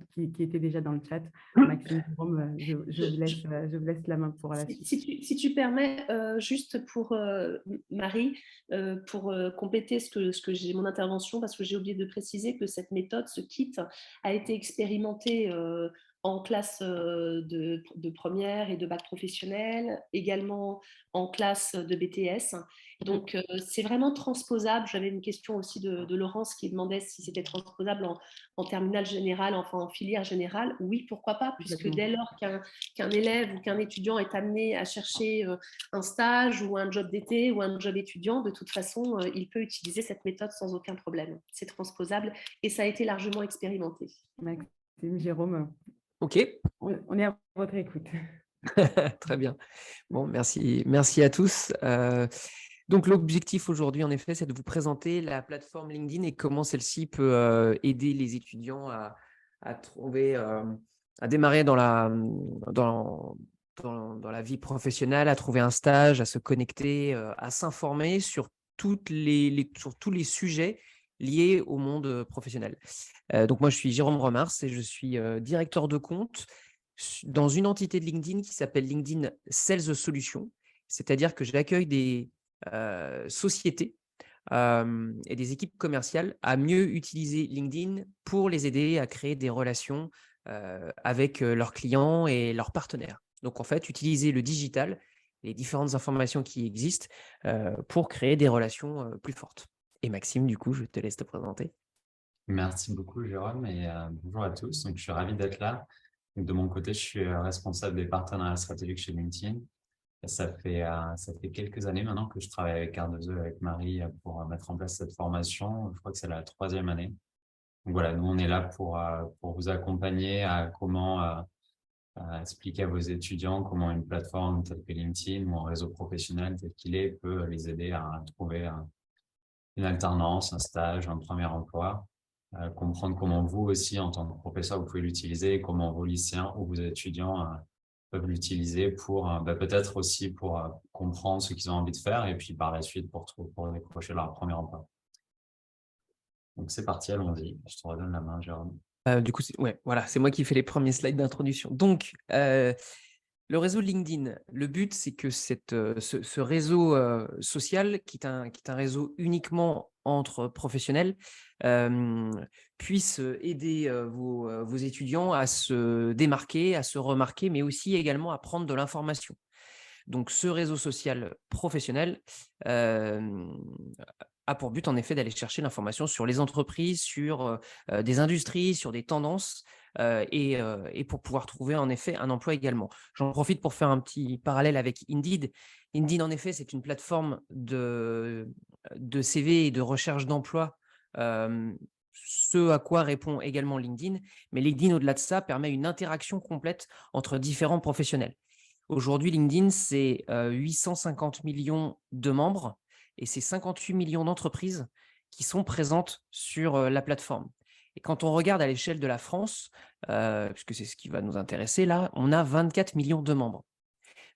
qui étaient déjà dans le chat. Maxime, Jérôme, je vous laisse la main pour la suite. Si tu permets, juste pour Marie, pour compléter mon intervention, parce que j'ai oublié de préciser que cette méthode, ce kit, a été expérimenté en classe de première et de bac professionnel, également en classe de BTS. Donc, c'est vraiment transposable. J'avais une question aussi de Laurence qui demandait si c'était transposable en terminale générale, enfin en filière générale. Oui, pourquoi pas, puisque dès lors qu'un élève ou qu'un étudiant est amené à chercher un stage ou un job d'été ou un job étudiant, de toute façon, il peut utiliser cette méthode sans aucun problème. C'est transposable et ça a été largement expérimenté. Maxime, Jérôme, OK. on est à votre écoute. Très bien. Bon, merci à tous. Donc, l'objectif aujourd'hui, en effet, c'est de vous présenter la plateforme LinkedIn et comment celle-ci peut aider les étudiants à trouver, à démarrer dans la vie professionnelle, à trouver un stage, à se connecter, à s'informer sur sur tous les sujets liés au monde professionnel. Donc, moi, je suis Jérôme Remars et je suis directeur de compte dans une entité de LinkedIn qui s'appelle LinkedIn Sales Solutions. C'est-à-dire que j'accueille des sociétés et des équipes commerciales à mieux utiliser LinkedIn pour les aider à créer des relations avec leurs clients et leurs partenaires. Donc, en fait, utiliser le digital, les différentes informations qui existent pour créer des relations plus fortes. Et Maxime, du coup, je te laisse te présenter. Merci beaucoup, Jérôme, et bonjour à tous. Donc, je suis ravi d'être là. Donc, de mon côté, je suis responsable des partenariats stratégiques chez LinkedIn. Ça fait quelques années maintenant que je travaille avec R2E, avec Marie, pour mettre en place cette formation. Je crois que c'est la 3e année. Donc voilà, nous, on est là pour vous accompagner à comment expliquer à vos étudiants comment une plateforme telle que LinkedIn ou un réseau professionnel tel qu'il est peut les aider à trouver une alternance, un stage, un premier emploi. Comprendre comment vous aussi, en tant que professeur, vous pouvez l'utiliser et comment vos lycéens ou vos étudiants peuvent l'utiliser pour peut-être aussi pour comprendre ce qu'ils ont envie de faire et puis par la suite pour décrocher leur premier emploi. Donc c'est parti, allons-y. Je te redonne la main, Jérôme. Du coup, voilà, c'est moi qui fais les premiers slides d'introduction. Donc, le réseau LinkedIn, le but, c'est que ce réseau social, qui est un réseau uniquement entre professionnels, puisse aider vos étudiants à se démarquer, à se remarquer, mais aussi également à prendre de l'information. Donc, ce réseau social professionnel a pour but, en effet, d'aller chercher l'information sur les entreprises, sur des industries, sur des tendances, et pour pouvoir trouver, en effet, un emploi également. J'en profite pour faire un petit parallèle avec Indeed. Indeed, en effet, c'est une plateforme de CV et de recherche d'emploi, ce à quoi répond également LinkedIn. Mais LinkedIn, au-delà de ça, permet une interaction complète entre différents professionnels. Aujourd'hui, LinkedIn, c'est 850 millions de membres et c'est 58 millions d'entreprises qui sont présentes sur la plateforme. Et quand on regarde à l'échelle de la France, puisque c'est ce qui va nous intéresser là, on a 24 millions de membres.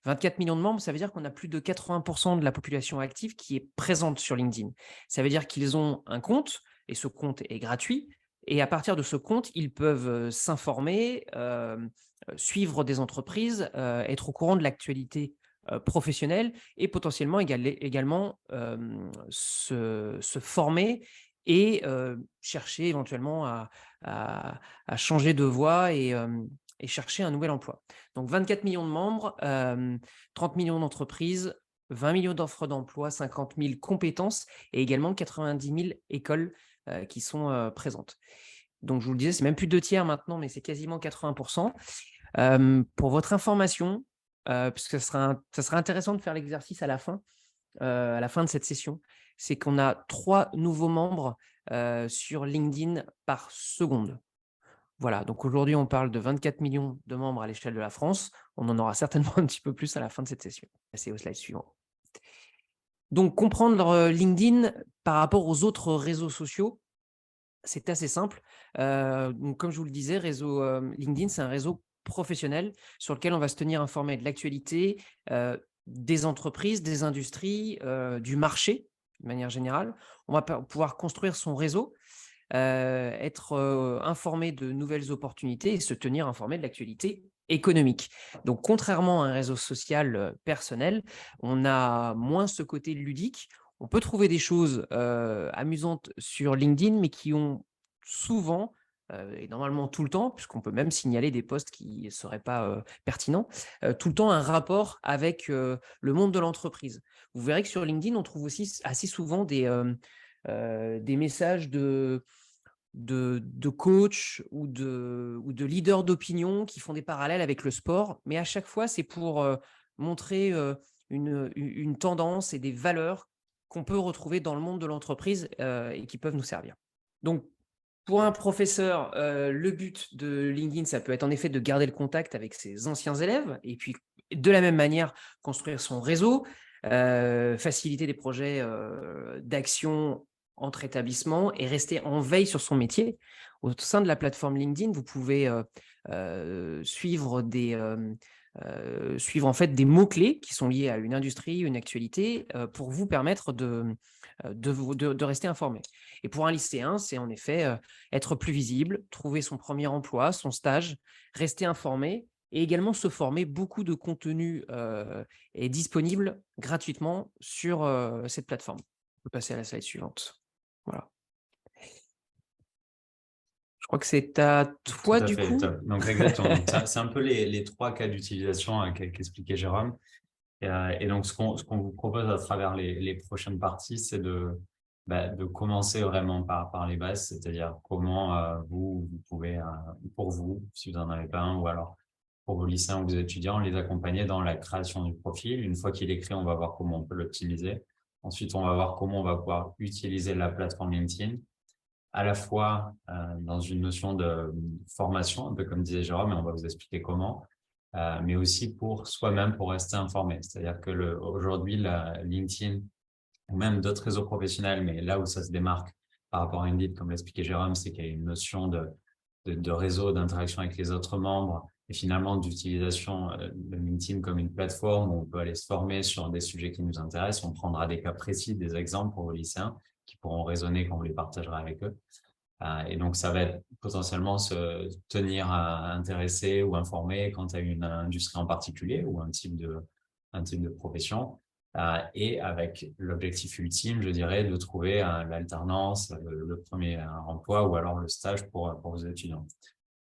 24 millions de membres, ça veut dire qu'on a plus de 80% de la population active qui est présente sur LinkedIn. Ça veut dire qu'ils ont un compte et ce compte est gratuit. Et à partir de ce compte, ils peuvent s'informer, suivre des entreprises, être au courant de l'actualité professionnelle et potentiellement également se former et chercher éventuellement à changer de voie et chercher un nouvel emploi. Donc 24 millions de membres, 30 millions d'entreprises, 20 millions d'offres d'emploi, 50 000 compétences et également 90 000 écoles qui sont présentes. Donc, je vous le disais, c'est même plus 2/3 maintenant, mais c'est quasiment 80%. Pour votre information, puisque ça sera intéressant de faire l'exercice à la fin de cette session, c'est qu'on a 3 nouveaux membres sur LinkedIn par seconde. Voilà, donc aujourd'hui, on parle de 24 millions de membres à l'échelle de la France. On en aura certainement un petit peu plus à la fin de cette session. C'est au slide suivant. Donc, comprendre LinkedIn par rapport aux autres réseaux sociaux, c'est assez simple. Donc, comme je vous le disais, LinkedIn, c'est un réseau professionnel sur lequel on va se tenir informé de l'actualité, des entreprises, des industries, du marché, de manière générale. On va pouvoir construire son réseau, être informé de nouvelles opportunités et se tenir informé de l'actualité économique. Donc, contrairement à un réseau social personnel, on a moins ce côté ludique. On peut trouver des choses amusantes sur LinkedIn, mais qui ont souvent et normalement tout le temps, puisqu'on peut même signaler des posts qui ne seraient pas pertinents, tout le temps un rapport avec le monde de l'entreprise. Vous verrez que sur LinkedIn, on trouve aussi assez souvent des messages de coach ou de leaders d'opinion qui font des parallèles avec le sport, mais à chaque fois, c'est pour montrer une tendance et des valeurs qu'on peut retrouver dans le monde de l'entreprise et qui peuvent nous servir. Donc, pour un professeur, le but de LinkedIn, ça peut être en effet de garder le contact avec ses anciens élèves et puis de la même manière construire son réseau, faciliter des projets d'action entre établissements et rester en veille sur son métier. Au sein de la plateforme LinkedIn, vous pouvez suivre en fait des mots-clés qui sont liés à une industrie, une actualité, pour vous permettre de rester informé. Et pour un lycéen, c'est en effet être plus visible, trouver son premier emploi, son stage, rester informé et également se former. Beaucoup de contenu est disponible gratuitement sur cette plateforme. On peut passer à la slide suivante. Voilà. Je crois que c'est à toi du coup. Donc exactement. C'est un peu les 3 cas d'utilisation qu'expliquait Jérôme. Et donc, ce qu'on vous propose à travers les prochaines parties, c'est de commencer vraiment par les bases, c'est-à-dire comment vous pouvez, pour vous, si vous n'en avez pas un, ou alors pour vos lycéens ou vos étudiants, les accompagner dans la création du profil. Une fois qu'il est créé, on va voir comment on peut l'optimiser. Ensuite, on va voir comment on va pouvoir utiliser la plateforme LinkedIn, à la fois dans une notion de formation, un peu comme disait Jérôme, et on va vous expliquer comment, mais aussi pour soi-même, pour rester informé. C'est-à-dire que aujourd'hui, la LinkedIn, ou même d'autres réseaux professionnels, mais là où ça se démarque par rapport à Indeed, comme l'expliquait Jérôme, c'est qu'il y a une notion de réseau, d'interaction avec les autres membres, et finalement d'utilisation de LinkedIn comme une plateforme où on peut aller se former sur des sujets qui nous intéressent. On prendra des cas précis, des exemples pour vos lycéens qui pourront raisonner quand on les partagera avec eux. Et donc, ça va être potentiellement se tenir intéressé ou informé quant à une industrie en particulier ou un type de profession. Et avec l'objectif ultime, je dirais, de trouver l'alternance, le premier emploi ou alors le stage pour vos étudiants.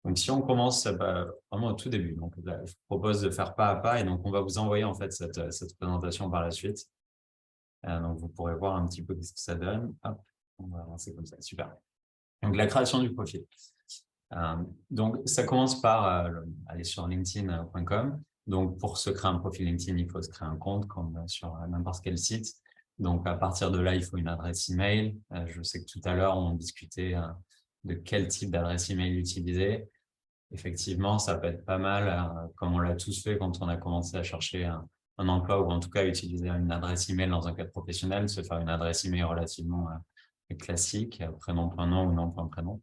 Donc, si on commence vraiment au tout début, donc là, je vous propose de faire pas à pas et donc on va vous envoyer en fait cette présentation par la suite. Donc, vous pourrez voir un petit peu ce que ça donne. Hop, on va avancer comme ça. Super. Donc, la création du profil. Donc, ça commence par aller sur linkedin.com. Donc, pour se créer un profil LinkedIn, il faut se créer un compte comme sur n'importe quel site. Donc, à partir de là, il faut une adresse email. Je sais que tout à l'heure, on discutait de quel type d'adresse email utiliser. Effectivement, ça peut être pas mal, comme on l'a tous fait quand on a commencé à chercher un emploi ou en tout cas utiliser une adresse email dans un cadre professionnel, se faire une adresse email relativement classique, prénom.nom ou nom.prénom.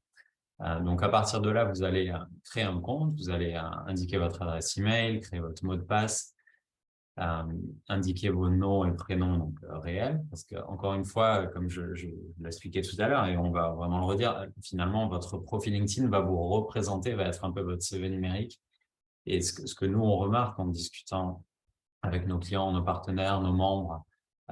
Donc, à partir de là, vous allez créer un compte, vous allez indiquer votre adresse email, créer votre mot de passe, indiquer vos noms et prénoms donc, réels. Parce que, encore une fois, comme je l'expliquais tout à l'heure, et on va vraiment le redire, finalement, votre profil LinkedIn va vous représenter, va être un peu votre CV numérique. Et ce que nous, on remarque en discutant avec nos clients, nos partenaires, nos membres,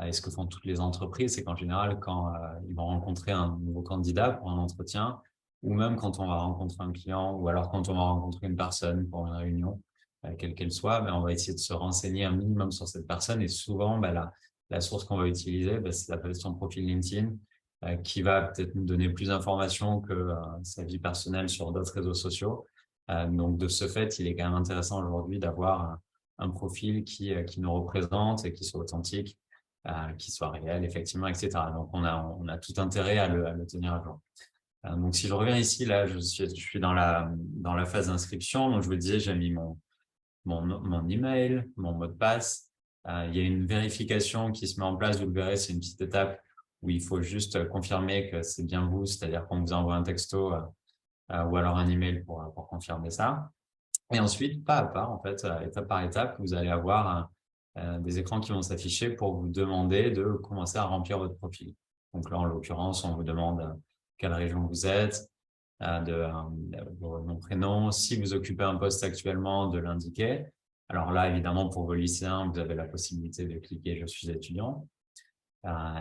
et ce que font toutes les entreprises, c'est qu'en général, quand ils vont rencontrer un nouveau candidat pour un entretien, ou même quand on va rencontrer un client, ou alors quand on va rencontrer une personne pour une réunion, quelle qu'elle soit, on va essayer de se renseigner un minimum sur cette personne. Et souvent, la source qu'on va utiliser, ça peut être son profil LinkedIn, qui va peut-être nous donner plus d'informations que sa vie personnelle sur d'autres réseaux sociaux. Donc, de ce fait, il est quand même intéressant aujourd'hui d'avoir un profil qui nous représente et qui soit authentique, qui soit réel, effectivement, etc. Donc, on a tout intérêt à le tenir à jour. Donc, si je reviens ici, là, je suis dans la phase d'inscription. Donc, je vous disais, j'ai mis mon email, mon mot de passe. Il y a une vérification qui se met en place. Vous le verrez, c'est une petite étape où il faut juste confirmer que c'est bien vous, c'est-à-dire qu'on vous envoie un texto ou alors un email pour confirmer ça. Et ensuite, pas à pas, en fait, étape par étape, vous allez avoir des écrans qui vont s'afficher pour vous demander de commencer à remplir votre profil. Donc là, en l'occurrence, on vous demande quelle région vous êtes, vos noms, prénoms. Si vous occupez un poste actuellement, de l'indiquer. Alors là, évidemment, pour vos lycéens, vous avez la possibilité de cliquer « Je suis étudiant ».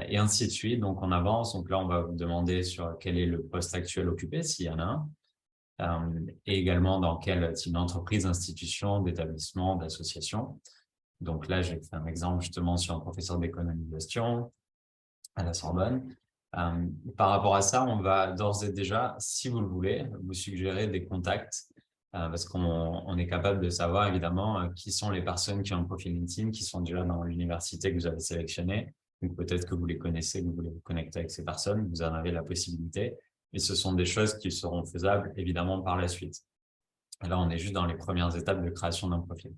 Et ainsi de suite. Donc, on avance. Donc là, on va vous demander sur quel est le poste actuel occupé, s'il y en a un. et également dans quel type d'entreprise, d'institution, d'établissement, d'association. Donc là, j'ai fait un exemple justement sur un professeur d'économie de gestion à la Sorbonne. Par rapport à ça, on va d'ores et déjà, si vous le voulez, vous suggérer des contacts parce qu'on est capable de savoir évidemment qui sont les personnes qui ont un profil LinkedIn, qui sont déjà dans l'université que vous avez sélectionnée. Donc peut-être que vous les connaissez, que vous voulez vous connecter avec ces personnes, vous en avez la possibilité. Et ce sont des choses qui seront faisables évidemment par la suite. Et là, on est juste dans les premières étapes de création d'un profil.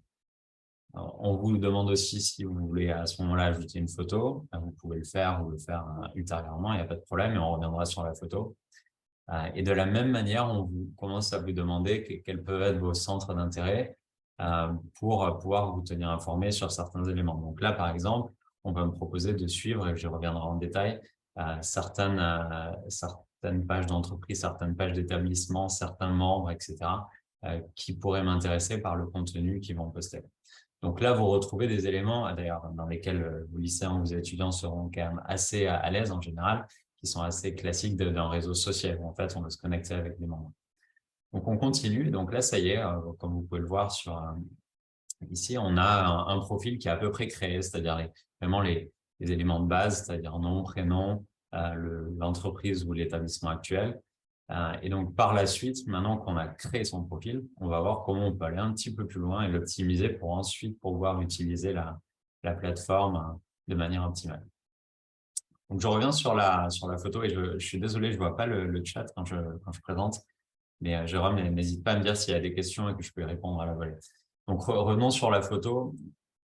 Alors, on vous demande aussi si vous voulez à ce moment-là ajouter une photo. Vous pouvez le faire ou le faire ultérieurement, il n'y a pas de problème et on reviendra sur la photo. Et de la même manière, on commence à vous demander quels peuvent être vos centres d'intérêt pour pouvoir vous tenir informé sur certains éléments. Donc là, par exemple, on va me proposer de suivre, et je reviendrai en détail, certaines pages d'entreprise, certaines pages d'établissement, certains membres, etc., qui pourraient m'intéresser par le contenu qu'ils vont poster. Donc là, vous retrouvez des éléments, d'ailleurs, dans lesquels vos lycéens ou vos étudiants seront quand même assez à l'aise en général, qui sont assez classiques d'un réseau social où en fait, on va se connecter avec des membres. Donc, on continue. Donc là, ça y est, comme vous pouvez le voir ici, on a un profil qui est à peu près créé, c'est-à-dire vraiment les éléments de base, c'est-à-dire nom, prénom, l'entreprise ou l'établissement actuel. Et donc, par la suite, maintenant qu'on a créé son profil, on va voir comment on peut aller un petit peu plus loin et l'optimiser pour ensuite pouvoir utiliser la plateforme de manière optimale. Donc, je reviens sur la photo et je suis désolé, je vois pas le chat quand je présente. Mais Jérôme, n'hésite pas à me dire s'il y a des questions et que je peux y répondre à la volée. Donc, revenons sur la photo.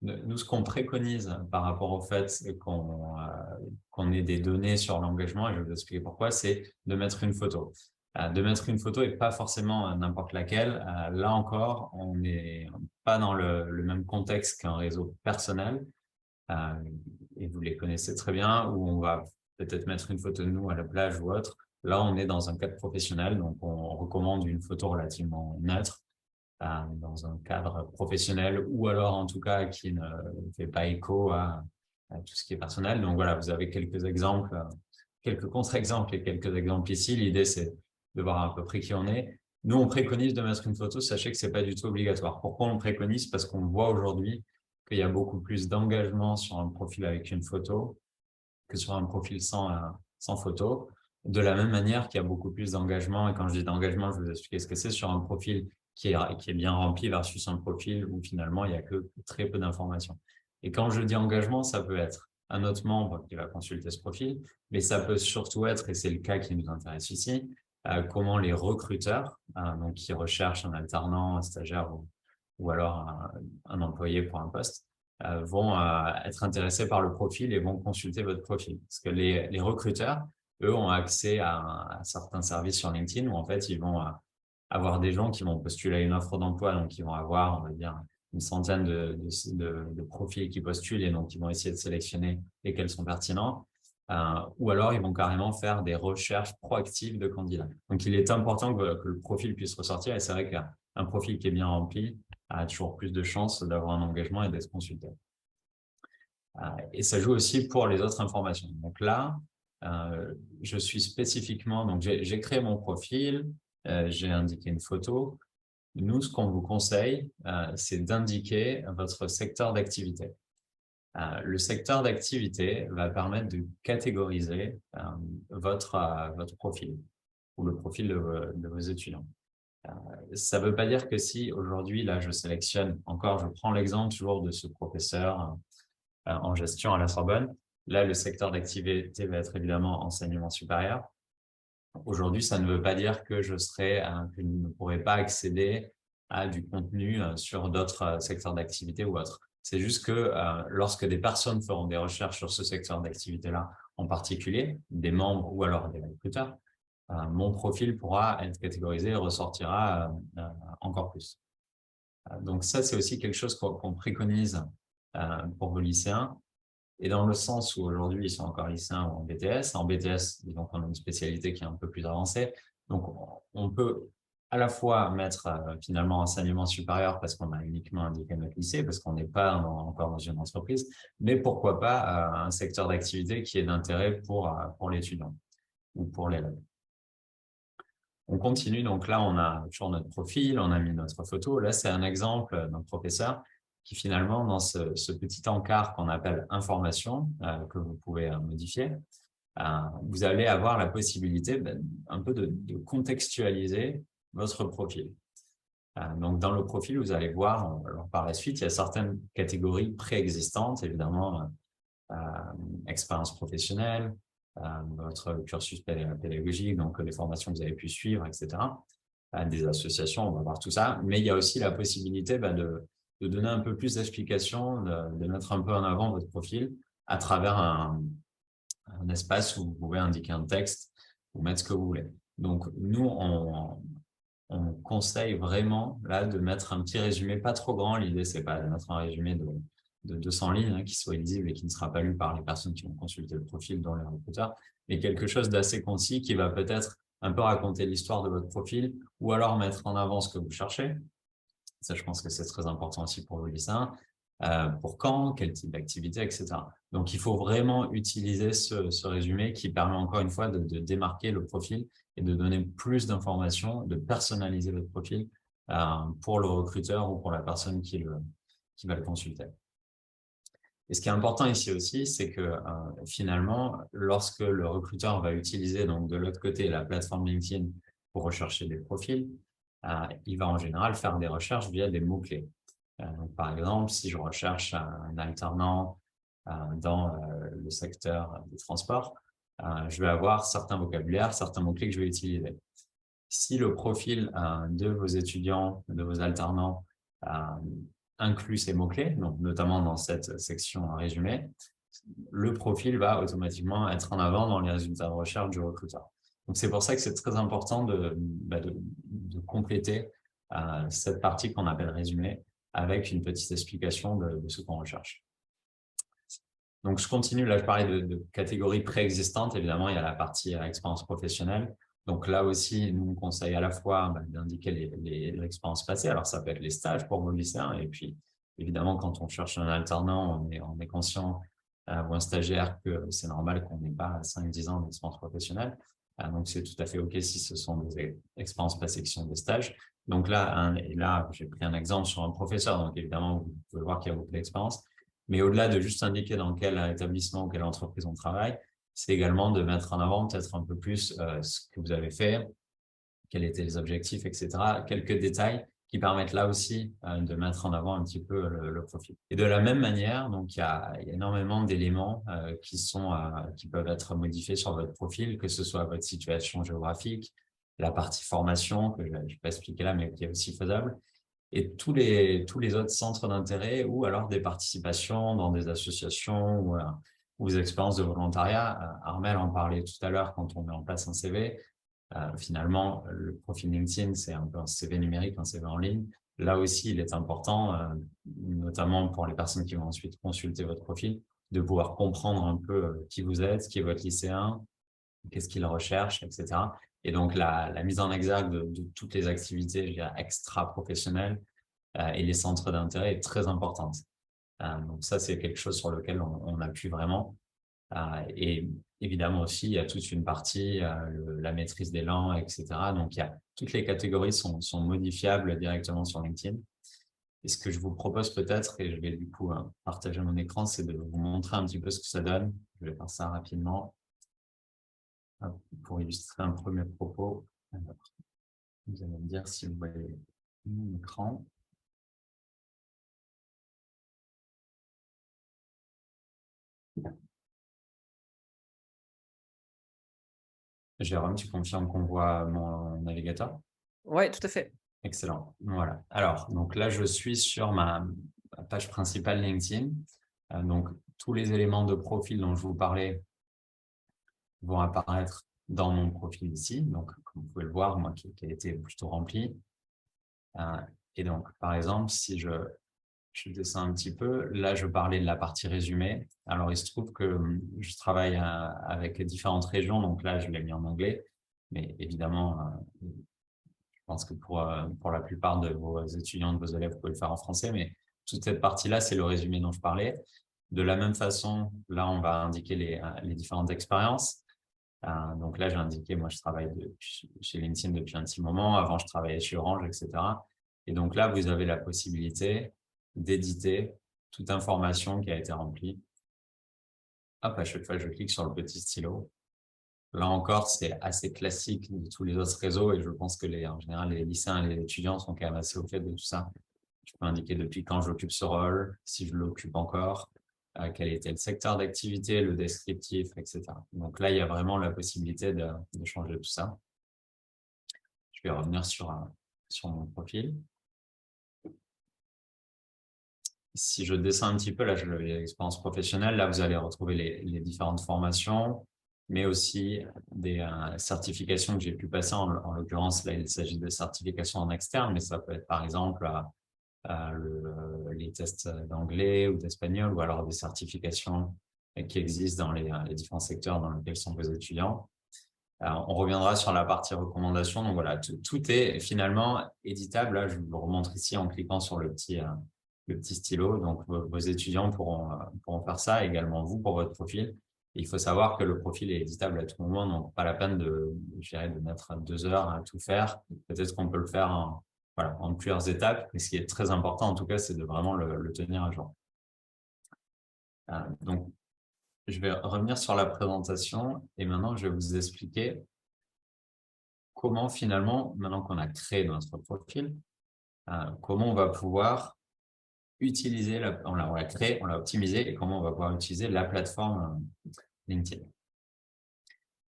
Nous, ce qu'on préconise par rapport au fait qu'on ait des données sur l'engagement, et je vais vous expliquer pourquoi, c'est de mettre une photo. De mettre une photo et pas forcément n'importe laquelle. Là encore, on n'est pas dans le même contexte qu'un réseau personnel. Et vous les connaissez très bien, où on va peut-être mettre une photo de nous à la plage ou autre. Là, on est dans un cadre professionnel, donc on recommande une photo relativement neutre dans un cadre professionnel ou alors en tout cas qui ne fait pas écho à tout ce qui est personnel. Donc voilà, vous avez quelques exemples, quelques contre-exemples et quelques exemples ici. L'idée, c'est de voir à peu près qui on est. Nous, on préconise de mettre une photo, sachez que c'est pas du tout obligatoire. Pourquoi on préconise? Parce qu'on voit aujourd'hui qu'il y a beaucoup plus d'engagement sur un profil avec une photo que sur un profil sans photo. De la même manière qu'il y a beaucoup plus d'engagement, et quand je dis d'engagement, je vais vous expliquer ce que c'est, sur un profil qui est bien rempli versus un profil où finalement il n'y a que très peu d'informations. Et quand je dis engagement, ça peut être un autre membre qui va consulter ce profil, mais ça peut surtout être, et c'est le cas qui nous intéresse ici, comment les recruteurs, donc qui recherchent un alternant, un stagiaire ou alors un employé pour un poste, vont être intéressés par le profil et vont consulter votre profil. Parce que les recruteurs, eux, ont accès à certains services sur LinkedIn où en fait, ils vont avoir des gens qui vont postuler à une offre d'emploi, donc ils vont avoir, on va dire, une centaine de profils qui postulent et donc ils vont essayer de sélectionner lesquels sont pertinents. Ou alors, ils vont carrément faire des recherches proactives de candidats. Donc, il est important que le profil puisse ressortir et c'est vrai qu'un profil qui est bien rempli a toujours plus de chances d'avoir un engagement et d'être consulté. Et ça joue aussi pour les autres informations. Donc là, je suis spécifiquement, donc j'ai créé mon profil, j'ai indiqué une photo. Nous, ce qu'on vous conseille, c'est d'indiquer votre secteur d'activité. Le secteur d'activité va permettre de catégoriser votre profil ou le profil de vos étudiants. Ça ne veut pas dire que si aujourd'hui, là, je sélectionne, encore, je prends l'exemple toujours de ce professeur en gestion à la Sorbonne. Là, le secteur d'activité va être évidemment enseignement supérieur. Aujourd'hui, ça ne veut pas dire que je ne pourrai pas accéder à du contenu sur d'autres secteurs d'activité ou autres. C'est juste que lorsque des personnes feront des recherches sur ce secteur d'activité-là, en particulier des membres ou alors des recruteurs, mon profil pourra être catégorisé et ressortira encore plus. Donc ça, c'est aussi quelque chose qu'on préconise pour vos lycéens. Et dans le sens où aujourd'hui, ils sont encore lycéens ou en BTS. En BTS, disons qu'on a une spécialité qui est un peu plus avancée. Donc, on peut à la fois mettre finalement enseignement supérieur parce qu'on a uniquement indiqué notre lycée, parce qu'on n'est pas encore dans une entreprise, mais pourquoi pas un secteur d'activité qui est d'intérêt pour l'étudiant ou pour l'élève. On continue, donc là, on a toujours notre profil, on a mis notre photo. Là, c'est un exemple d'un professeur qui finalement, dans ce petit encart qu'on appelle information, que vous pouvez modifier, vous allez avoir la possibilité un peu de contextualiser votre profil. Donc, dans le profil, vous allez voir, alors par la suite, il y a certaines catégories préexistantes, évidemment, expérience professionnelle, votre cursus pédagogique, donc les formations que vous avez pu suivre, etc. Des associations, on va voir tout ça. Mais il y a aussi la possibilité de donner un peu plus d'explications, de mettre un peu en avant votre profil à travers un espace où vous pouvez indiquer un texte ou mettre ce que vous voulez. Donc, nous, on conseille vraiment là de mettre un petit résumé, pas trop grand. L'idée, c'est pas de mettre un résumé de 200 lignes qui soit lisible et qui ne sera pas lu par les personnes qui vont consulter le profil dans les recruteurs, mais quelque chose d'assez concis qui va peut-être un peu raconter l'histoire de votre profil ou alors mettre en avant ce que vous cherchez. Ça, je pense que c'est très important aussi pour vos lycéens. Pour quand, quel type d'activité, etc. Donc, il faut vraiment utiliser ce résumé qui permet encore une fois de démarquer le profil et de donner plus d'informations, de personnaliser votre profil pour le recruteur ou pour la personne qui va le consulter. Et ce qui est important ici aussi, c'est que finalement, lorsque le recruteur va utiliser donc de l'autre côté la plateforme LinkedIn pour rechercher des profils, il va en général faire des recherches via des mots-clés. Donc, par exemple, si je recherche un alternant dans le secteur des transports, je vais avoir certains vocabulaires, certains mots-clés que je vais utiliser. Si le profil de vos étudiants, de vos alternants inclut ces mots-clés, donc notamment dans cette section résumé, le profil va automatiquement être en avant dans les résultats de recherche du recruteur. Donc, c'est pour ça que c'est très important de compléter cette partie qu'on appelle résumé avec une petite explication de ce qu'on recherche. Donc, je continue. Là, je parlais de catégories préexistantes. Évidemment, il y a la partie expérience professionnelle. Donc, là aussi, nous, on conseille à la fois d'indiquer l'expérience passée. Alors, ça peut être les stages pour vos lycéens. Et puis, évidemment, quand on cherche un alternant, on est conscient, ou un stagiaire, que c'est normal qu'on n'ait pas 5-10 ans d'expérience professionnelle. Donc, c'est tout à fait OK si ce sont des expériences passées qui sont des stages. Donc là, j'ai pris un exemple sur un professeur. Donc, évidemment, vous pouvez voir qu'il y a beaucoup d'expérience. Mais au-delà de juste indiquer dans quel établissement ou quelle entreprise on travaille, c'est également de mettre en avant peut-être un peu plus ce que vous avez fait, quels étaient les objectifs, etc. Quelques détails qui permettent là aussi de mettre en avant un petit peu le profil. Et de la même manière, donc il y a énormément d'éléments qui peuvent être modifiés sur votre profil, que ce soit votre situation géographique, la partie formation, que je ne vais pas expliquer là, mais qui est aussi faisable, et tous les autres centres d'intérêt ou alors des participations dans des associations ou des expériences de volontariat. Armelle en parlait tout à l'heure quand on met en place un CV. Finalement, le profil LinkedIn, c'est un peu un CV numérique, un CV en ligne. Là aussi, il est important, notamment pour les personnes qui vont ensuite consulter votre profil, de pouvoir comprendre un peu qui vous êtes, qui est votre lycéen, qu'est-ce qu'il recherche, etc. Et donc, la mise en exergue de toutes les activités, je dirais, extra-professionnelles et les centres d'intérêt est très importante. Donc, ça, c'est quelque chose sur lequel on appuie vraiment. Et évidemment aussi, il y a toute une partie, la maîtrise des langues, etc. Donc, toutes les catégories sont modifiables directement sur LinkedIn. Et ce que je vous propose peut-être, et je vais du coup partager mon écran, c'est de vous montrer un petit peu ce que ça donne. Je vais faire ça rapidement pour illustrer un premier propos. Alors, vous allez me dire si vous voyez mon écran. Jérôme, tu confirmes qu'on voit mon navigateur? Oui, tout à fait. Excellent. Voilà. Alors, donc là, je suis sur ma page principale LinkedIn. Donc, tous les éléments de profil dont je vous parlais vont apparaître dans mon profil ici. Donc, comme vous pouvez le voir, moi qui a été plutôt rempli. Et donc, par exemple, si je descends un petit peu, là, je parlais de la partie résumé. Alors, il se trouve que je travaille avec différentes régions. Donc là, je l'ai mis en anglais. Mais évidemment, je pense que pour la plupart de vos étudiants, de vos élèves, vous pouvez le faire en français. Mais toute cette partie-là, c'est le résumé dont je parlais. De la même façon, là, on va indiquer les différentes expériences. Donc là, j'ai indiqué, moi, je travaille chez LinkedIn depuis un petit moment. Avant, je travaillais chez Orange, etc. Et donc là, vous avez la possibilité d'éditer toute information qui a été remplie. Hop, à chaque fois, je clique sur le petit stylo. Là encore, c'est assez classique de tous les autres réseaux et je pense que en général, les lycéens et les étudiants sont quand même assez au fait de tout ça. Je peux indiquer depuis quand j'occupe ce rôle, si je l'occupe encore, quel était le secteur d'activité, le descriptif, etc. Donc là, il y a vraiment la possibilité de changer tout ça. Je vais revenir sur mon profil. Si je descends un petit peu, là, je l'expérience professionnelle. Là, vous allez retrouver les différentes formations, mais aussi des certifications que j'ai pu passer. En l'occurrence, là, il s'agit de certifications en externe, mais ça peut être par exemple les tests d'anglais ou d'espagnol, ou alors des certifications qui existent dans les différents secteurs dans lesquels sont vos étudiants. On reviendra sur la partie recommandation. Donc voilà, tout est finalement éditable. Là, je vous le remontre ici en cliquant sur le petit stylo. Donc, vos étudiants pourront faire ça, également vous pour votre profil. Et il faut savoir que le profil est éditable à tout moment, donc pas la peine de mettre 2 heures à tout faire. Peut-être qu'on peut le faire en plusieurs étapes. Mais ce qui est très important, en tout cas, c'est de vraiment le tenir à jour. Donc, je vais revenir sur la présentation et maintenant, je vais vous expliquer comment finalement, maintenant qu'on a créé notre profil, comment on va pouvoir utiliser, on l'a créé, on l'a optimisé et comment on va pouvoir utiliser la plateforme LinkedIn.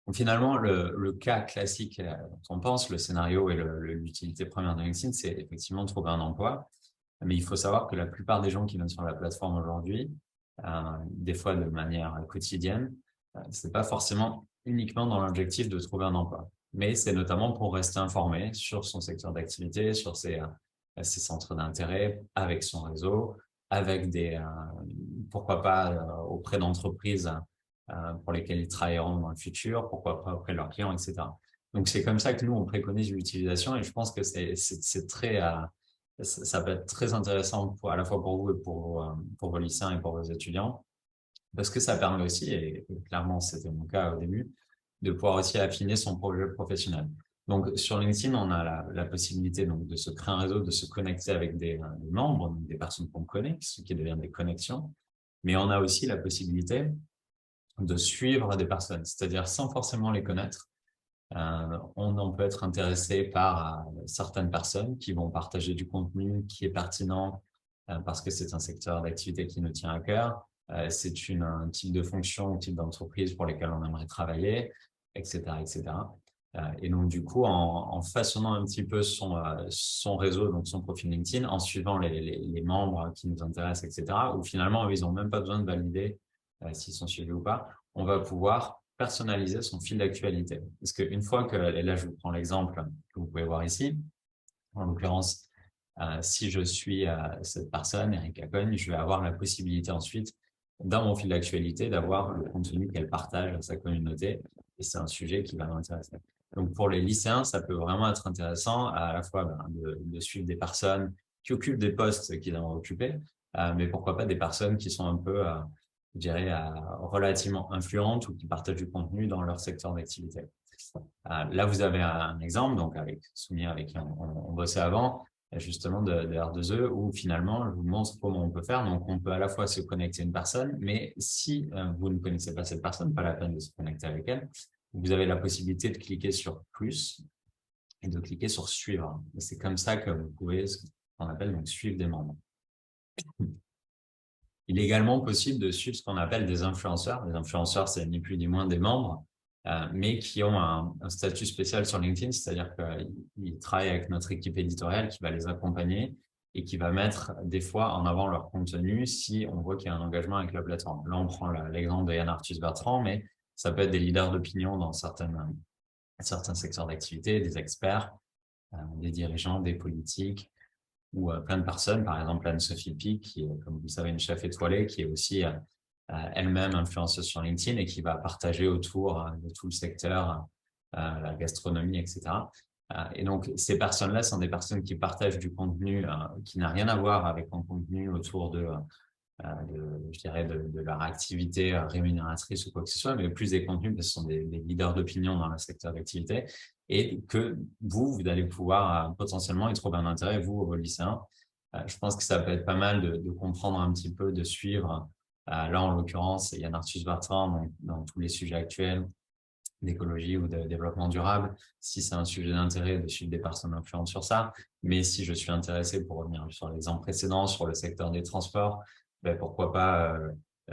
Donc finalement, le cas classique dont on pense, le scénario et l'utilité première de LinkedIn, c'est effectivement de trouver un emploi. Mais il faut savoir que la plupart des gens qui viennent sur la plateforme aujourd'hui, des fois de manière quotidienne, c'est pas forcément uniquement dans l'objectif de trouver un emploi, mais c'est notamment pour rester informé sur son secteur d'activité, sur ses centres d'intérêt, avec son réseau, avec pourquoi pas auprès d'entreprises pour lesquelles ils travailleront dans le futur, pourquoi pas auprès de leurs clients, etc. Donc c'est comme ça que nous on préconise l'utilisation et je pense que c'est très ça peut être très intéressant à la fois pour vous et pour vos lycéens et pour vos étudiants, parce que ça permet aussi, et clairement c'était mon cas au début, de pouvoir aussi affiner son projet professionnel. Donc sur LinkedIn, on a la possibilité donc, de se créer un réseau, de se connecter avec des membres, donc des personnes qu'on connaît, ce qui devient des connexions, mais on a aussi la possibilité de suivre des personnes, c'est-à-dire sans forcément les connaître. On peut être intéressé par certaines personnes qui vont partager du contenu qui est pertinent parce que c'est un secteur d'activité qui nous tient à cœur, c'est un type de fonction ou type d'entreprise pour lesquelles on aimerait travailler, etc., etc. Et donc, du coup, en façonnant un petit peu son réseau, donc son profil LinkedIn, en suivant les membres qui nous intéressent, etc., où finalement, ils n'ont même pas besoin de valider s'ils sont suivis ou pas, on va pouvoir personnaliser son fil d'actualité. Parce qu'une fois que, et là je vous prends l'exemple que vous pouvez voir ici, en l'occurrence, si je suis cette personne, Erika Cogne, je vais avoir la possibilité ensuite, dans mon fil d'actualité, d'avoir le contenu qu'elle partage à sa communauté, et c'est un sujet qui va m'intéresser. Donc pour les lycéens, ça peut vraiment être intéressant à la fois de suivre des personnes qui occupent des postes qu'ils ont occupés, mais pourquoi pas des personnes qui sont un peu je dirais, relativement influentes ou qui partagent du contenu dans leur secteur d'activité. Là, vous avez un exemple, donc avec Soumia, avec qui on bossait avant, justement de R2E, où finalement, je vous montre comment on peut faire. Donc, on peut à la fois se connecter à une personne, mais si vous ne connaissez pas cette personne, pas la peine de se connecter avec elle, vous avez la possibilité de cliquer sur « Plus » et de cliquer sur « Suivre ». C'est comme ça que vous pouvez, ce qu'on appelle donc suivre des membres. Il est également possible de suivre ce qu'on appelle des influenceurs. Les influenceurs, c'est ni plus ni moins des membres, mais qui ont un statut spécial sur LinkedIn, c'est-à-dire qu'ils travaillent avec notre équipe éditoriale qui va les accompagner et qui va mettre des fois en avant leur contenu si on voit qu'il y a un engagement avec la plateforme. Là, on prend l'exemple de Yann Arthus Bertrand, mais ça peut être des leaders d'opinion dans certains secteurs d'activité, des experts, des dirigeants, des politiques, ou plein de personnes, par exemple Anne-Sophie Pic, qui est, comme vous le savez, une chef étoilée, qui est aussi elle-même influenceuse sur LinkedIn et qui va partager autour de tout le secteur, la gastronomie, etc. Et donc, ces personnes-là sont des personnes qui partagent du contenu qui n'a rien à voir avec un contenu autour de je dirais, de leur activité rémunératrice ou quoi que ce soit, mais plus des contenus, parce que ce sont des leaders d'opinion dans le secteur d'activité, et que vous allez pouvoir potentiellement y trouver un intérêt, vous, vos lycéens. Je pense que ça peut être pas mal de comprendre un petit peu, de suivre. Là, en l'occurrence, il y a Yann Arthus Bertrand dans tous les sujets actuels d'écologie ou de développement durable, si c'est un sujet d'intérêt, de suivre des personnes influentes sur ça. Mais si je suis intéressé, pour revenir sur l'exemple précédent, sur le secteur des transports, ben pourquoi pas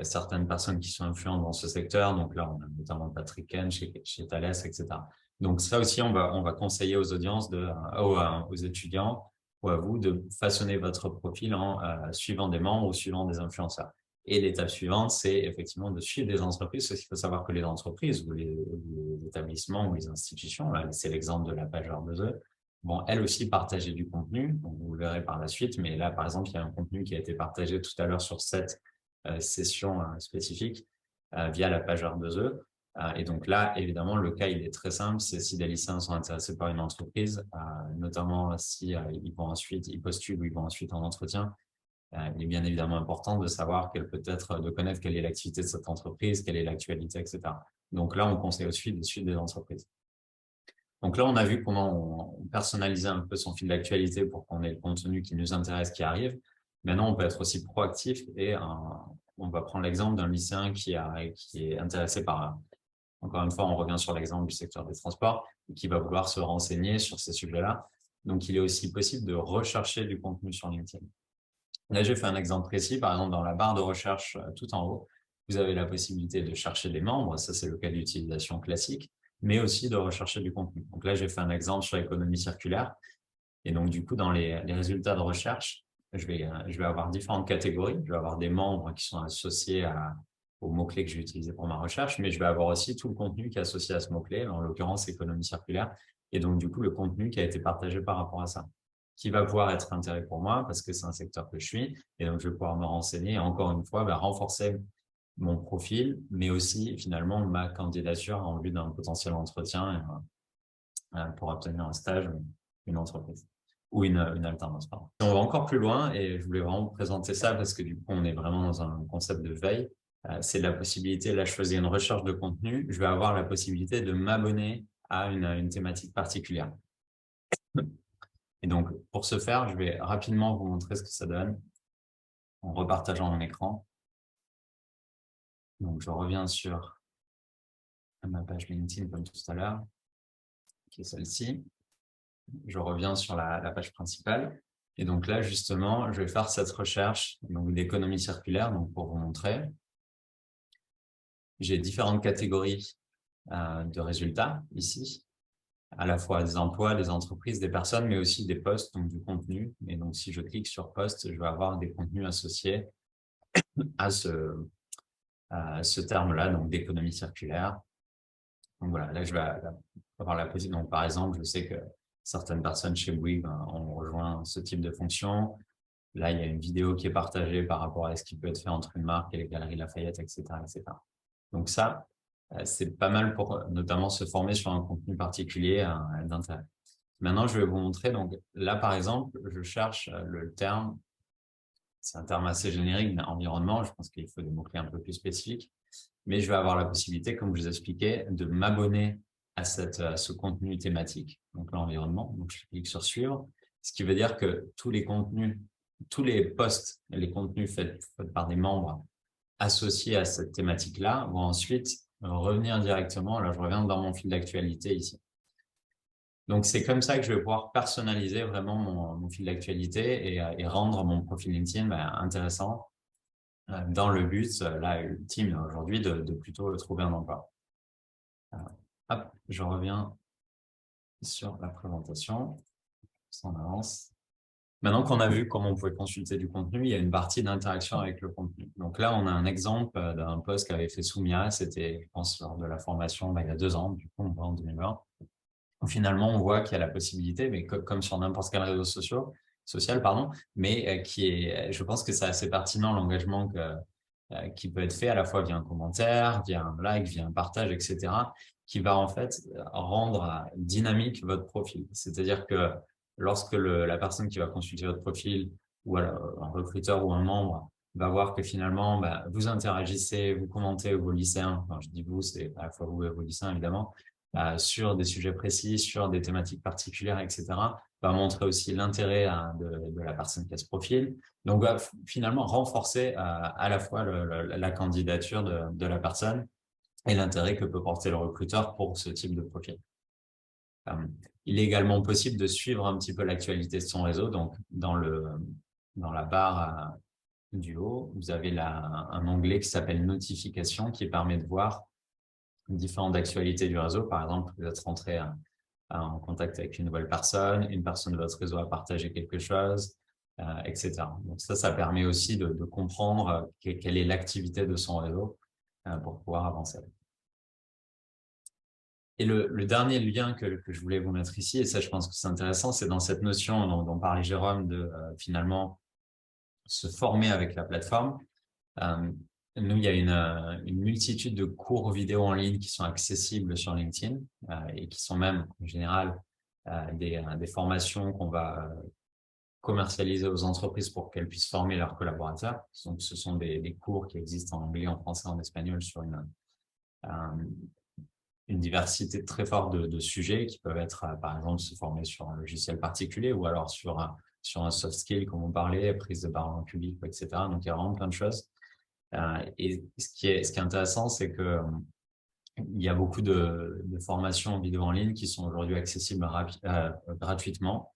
certaines personnes qui sont influentes dans ce secteur. Donc là, on a notamment Patrick Ken chez Thales, etc. Donc ça aussi, on va conseiller aux audiences, aux étudiants ou à vous de façonner votre profil en suivant des membres ou suivant des influenceurs. Et l'étape suivante, c'est effectivement de suivre des entreprises, parce qu'il faut savoir que les entreprises ou les établissements ou les institutions, là, c'est l'exemple de la page R2E, vont elles aussi partager du contenu. Donc, vous le verrez par la suite, mais là, par exemple, il y a un contenu qui a été partagé tout à l'heure sur cette session spécifique via la page R2E. Et donc là, évidemment, le cas, il est très simple. C'est si des lycéens sont intéressés par une entreprise, notamment si ils postulent ou ils vont ensuite en entretien, il est bien évidemment important de savoir de connaître quelle est l'activité de cette entreprise, quelle est l'actualité, etc. Donc là, on conseille aussi de suivre des entreprises. Donc là, on a vu comment on personnalisait un peu son fil d'actualité pour qu'on ait le contenu qui nous intéresse, qui arrive. Maintenant, on peut être aussi proactif et on va prendre l'exemple d'un lycéen qui est intéressé par, encore une fois, on revient sur l'exemple du secteur des transports, et qui va vouloir se renseigner sur ces sujets-là. Donc, il est aussi possible de rechercher du contenu sur LinkedIn. Là, j'ai fait un exemple précis. Par exemple, dans la barre de recherche tout en haut, vous avez la possibilité de chercher des membres. Ça, c'est le cas d'utilisation classique, mais aussi de rechercher du contenu. Donc là, j'ai fait un exemple sur l'économie circulaire. Et donc, du coup, dans les résultats de recherche, je vais avoir différentes catégories. Je vais avoir des membres qui sont associés aux mots-clés que j'ai utilisés pour ma recherche, mais je vais avoir aussi tout le contenu qui est associé à ce mot-clé, en l'occurrence, économie circulaire. Et donc, du coup, le contenu qui a été partagé par rapport à ça, qui va pouvoir être intérêt pour moi parce que c'est un secteur que je suis. Et donc, je vais pouvoir me renseigner et encore une fois, renforcer mon profil, mais aussi finalement ma candidature en vue d'un potentiel entretien pour obtenir un stage ou une entreprise ou une alternance. Pardon. On va encore plus loin et je voulais vraiment vous présenter ça parce que du coup, on est vraiment dans un concept de veille. C'est la possibilité, là, je faisais une recherche de contenu, je vais avoir la possibilité de m'abonner à une thématique particulière. Et donc, pour ce faire, je vais rapidement vous montrer ce que ça donne en repartageant mon écran. Donc, je reviens sur ma page LinkedIn comme tout à l'heure, qui est celle-ci. Je reviens sur la page principale. Et donc là, justement, je vais faire cette recherche d'économie circulaire. Donc, pour vous montrer, j'ai différentes catégories de résultats ici, à la fois des emplois, des entreprises, des personnes, mais aussi des posts, donc du contenu. Et donc, si je clique sur post, je vais avoir des contenus associés à ce terme-là, donc d'économie circulaire. Donc voilà, là, je vais avoir la possibilité. Donc, par exemple, je sais que certaines personnes chez Bouygues ont rejoint ce type de fonction. Là, il y a une vidéo qui est partagée par rapport à ce qui peut être fait entre une marque et les Galeries Lafayette, etc., etc. Donc ça, c'est pas mal pour notamment se former sur un contenu particulier d'intérêt. Maintenant, je vais vous montrer. Donc là, par exemple, je cherche le terme, c'est un terme assez générique, mais environnement. Je pense qu'il faut des mots-clés un peu plus spécifiques. Mais je vais avoir la possibilité, comme je vous expliquais, de m'abonner à ce contenu thématique, donc l'environnement. Donc, je clique sur suivre, ce qui veut dire que tous les contenus, tous les posts, les contenus faits par des membres associés à cette thématique-là vont ensuite revenir directement. Là, je reviens dans mon fil d'actualité ici. Donc, c'est comme ça que je vais pouvoir personnaliser vraiment mon fil d'actualité et rendre mon profil LinkedIn intéressant dans le but, là, ultime aujourd'hui, de plutôt trouver un emploi. Hop, je reviens sur la présentation. On avance. Maintenant qu'on a vu comment on pouvait consulter du contenu, il y a une partie d'interaction avec le contenu. Donc là, on a un exemple d'un post qu'avait fait Soumia. C'était, je pense, lors de la formation il y a 2 ans, du coup, on voit en 2020. Finalement, on voit qu'il y a la possibilité, mais comme sur n'importe quel réseau social, mais qui est, je pense que c'est assez pertinent l'engagement qui peut être fait à la fois via un commentaire, via un like, via un partage, etc., qui va en fait rendre dynamique votre profil. C'est-à-dire que lorsque la personne qui va consulter votre profil ou un recruteur ou un membre va voir que finalement, vous interagissez, vous commentez vos lycéens, enfin, je dis vous, c'est à la fois vous et vos lycéens évidemment, sur des sujets précis, sur des thématiques particulières, etc., va montrer aussi l'intérêt de la personne qui a ce profil. Donc, va finalement renforcer à la fois la candidature de la personne et l'intérêt que peut porter le recruteur pour ce type de profil. Il est également possible de suivre un petit peu l'actualité de son réseau. Donc, dans la barre du haut, vous avez un onglet qui s'appelle Notifications qui permet de voir différentes actualités du réseau. Par exemple, vous êtes rentré en contact avec une nouvelle personne, une personne de votre réseau a partagé quelque chose, etc. Donc ça permet aussi de comprendre quelle est l'activité de son réseau pour pouvoir avancer. Et le dernier lien que je voulais vous mettre ici, et ça je pense que c'est intéressant, c'est dans cette notion dont parlait Jérôme de finalement se former avec la plateforme. Nous, il y a une multitude de cours vidéo en ligne qui sont accessibles sur LinkedIn et qui sont même en général des formations qu'on va commercialiser aux entreprises pour qu'elles puissent former leurs collaborateurs. Donc, ce sont des cours qui existent en anglais, en français, en espagnol sur une diversité très forte de sujets qui peuvent être, par exemple, se former sur un logiciel particulier ou alors sur un soft skill, comme on parlait, prise de parole en public, etc. Donc, il y a vraiment plein de choses. Et ce qui est intéressant, c'est que il y a beaucoup de formations vidéo en ligne qui sont aujourd'hui accessibles gratuitement.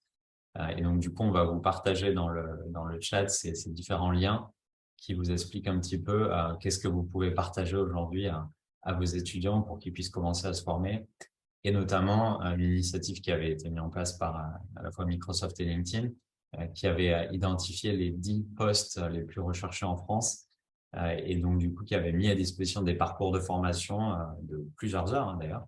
Et donc, du coup, on va vous partager dans le chat ces différents liens qui vous expliquent un petit peu qu'est-ce que vous pouvez partager aujourd'hui à vos étudiants pour qu'ils puissent commencer à se former. Et notamment, une initiative qui avait été mise en place par à la fois Microsoft et LinkedIn, qui avait identifié les 10 postes les plus recherchés en France et donc, du coup, qui avait mis à disposition des parcours de formation de plusieurs heures, hein, d'ailleurs,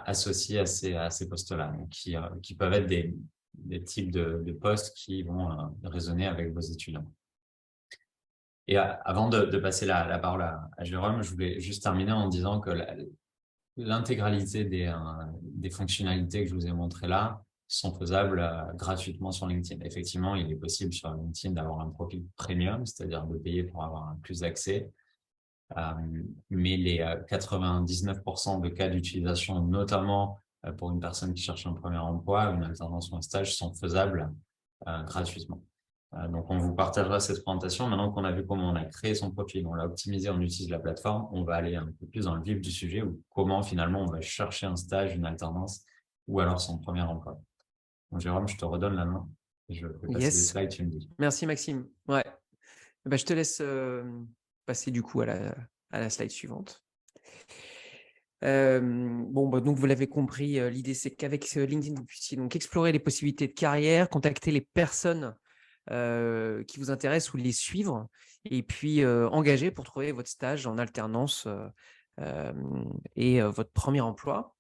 associés à ces postes-là, donc qui peuvent être des types de postes qui vont résonner avec vos étudiants. Et avant de passer la parole à Jérôme, je voulais juste terminer en disant que l'intégralité des fonctionnalités que je vous ai montrées là sont faisables gratuitement sur LinkedIn. Effectivement, il est possible sur LinkedIn d'avoir un profil premium, c'est-à-dire de payer pour avoir plus d'accès. Mais les 99% de cas d'utilisation, notamment pour une personne qui cherche un premier emploi, une alternance ou un stage, sont faisables gratuitement. Donc, on vous partagera cette présentation. Maintenant qu'on a vu comment on a créé son profil, on l'a optimisé, on utilise la plateforme, on va aller un peu plus dans le vif du sujet ou comment finalement on va chercher un stage, une alternance ou alors son premier emploi. Donc, Jérôme, je te redonne la main et je vais passer les slides, tu me dis. Merci Maxime. Ouais. Je te laisse passer du coup à la slide suivante. Donc vous l'avez compris, l'idée c'est qu'avec LinkedIn, vous puissiez donc explorer les possibilités de carrière, contacter les personnes qui vous intéressent ou les suivre, et puis engager pour trouver votre stage en alternance et votre premier emploi.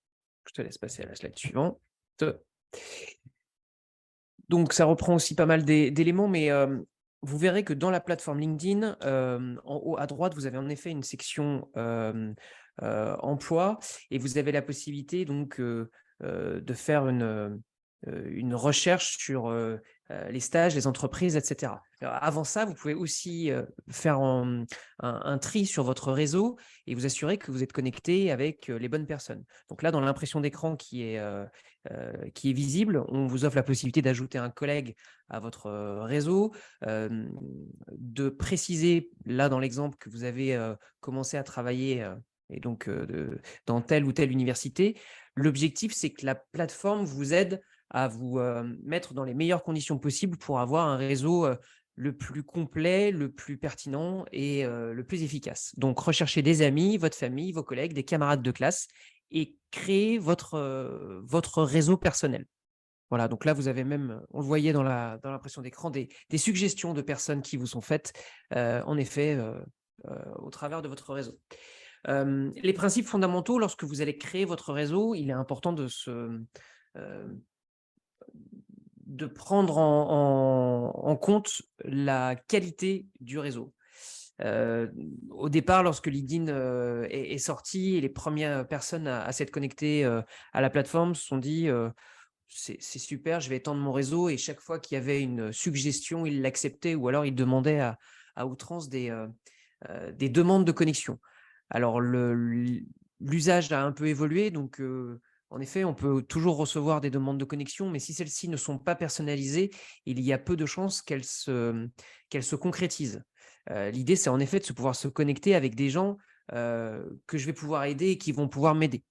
Je te laisse passer à la slide suivante. Donc ça reprend aussi pas mal d'éléments, mais vous verrez que dans la plateforme LinkedIn, en haut à droite, vous avez en effet une section emploi et vous avez la possibilité donc de faire une recherche sur les stages, les entreprises, etc. Alors, avant ça, vous pouvez aussi faire un tri sur votre réseau et vous assurer que vous êtes connecté avec les bonnes personnes. Donc là, dans l'impression d'écran qui est visible, on vous offre la possibilité d'ajouter un collègue à votre réseau, de préciser, là dans l'exemple, que vous avez commencé à travailler et donc dans telle ou telle université. L'objectif, c'est que la plateforme vous aide à vous mettre dans les meilleures conditions possibles pour avoir un réseau le plus complet, le plus pertinent et le plus efficace. Donc, recherchez des amis, votre famille, vos collègues, des camarades de classe et créez votre réseau personnel. Voilà, donc là, vous avez même, on le voyait dans l'impression d'écran, des suggestions de personnes qui vous sont faites, en effet, au travers de votre réseau. Les principes fondamentaux, lorsque vous allez créer votre réseau, il est important de prendre en compte la qualité du réseau. Au départ, lorsque LinkedIn est sorti et les premières personnes à s'être connectées à la plateforme se sont dit c'est super, je vais étendre mon réseau, et chaque fois qu'il y avait une suggestion, ils l'acceptaient ou alors ils demandaient à à outrance des demandes de connexion. Alors, l'usage a un peu évolué, donc en effet, on peut toujours recevoir des demandes de connexion, mais si celles-ci ne sont pas personnalisées, il y a peu de chances qu'elles se concrétisent. L'idée, c'est en effet de pouvoir se connecter avec des gens que je vais pouvoir aider et qui vont pouvoir m'aider.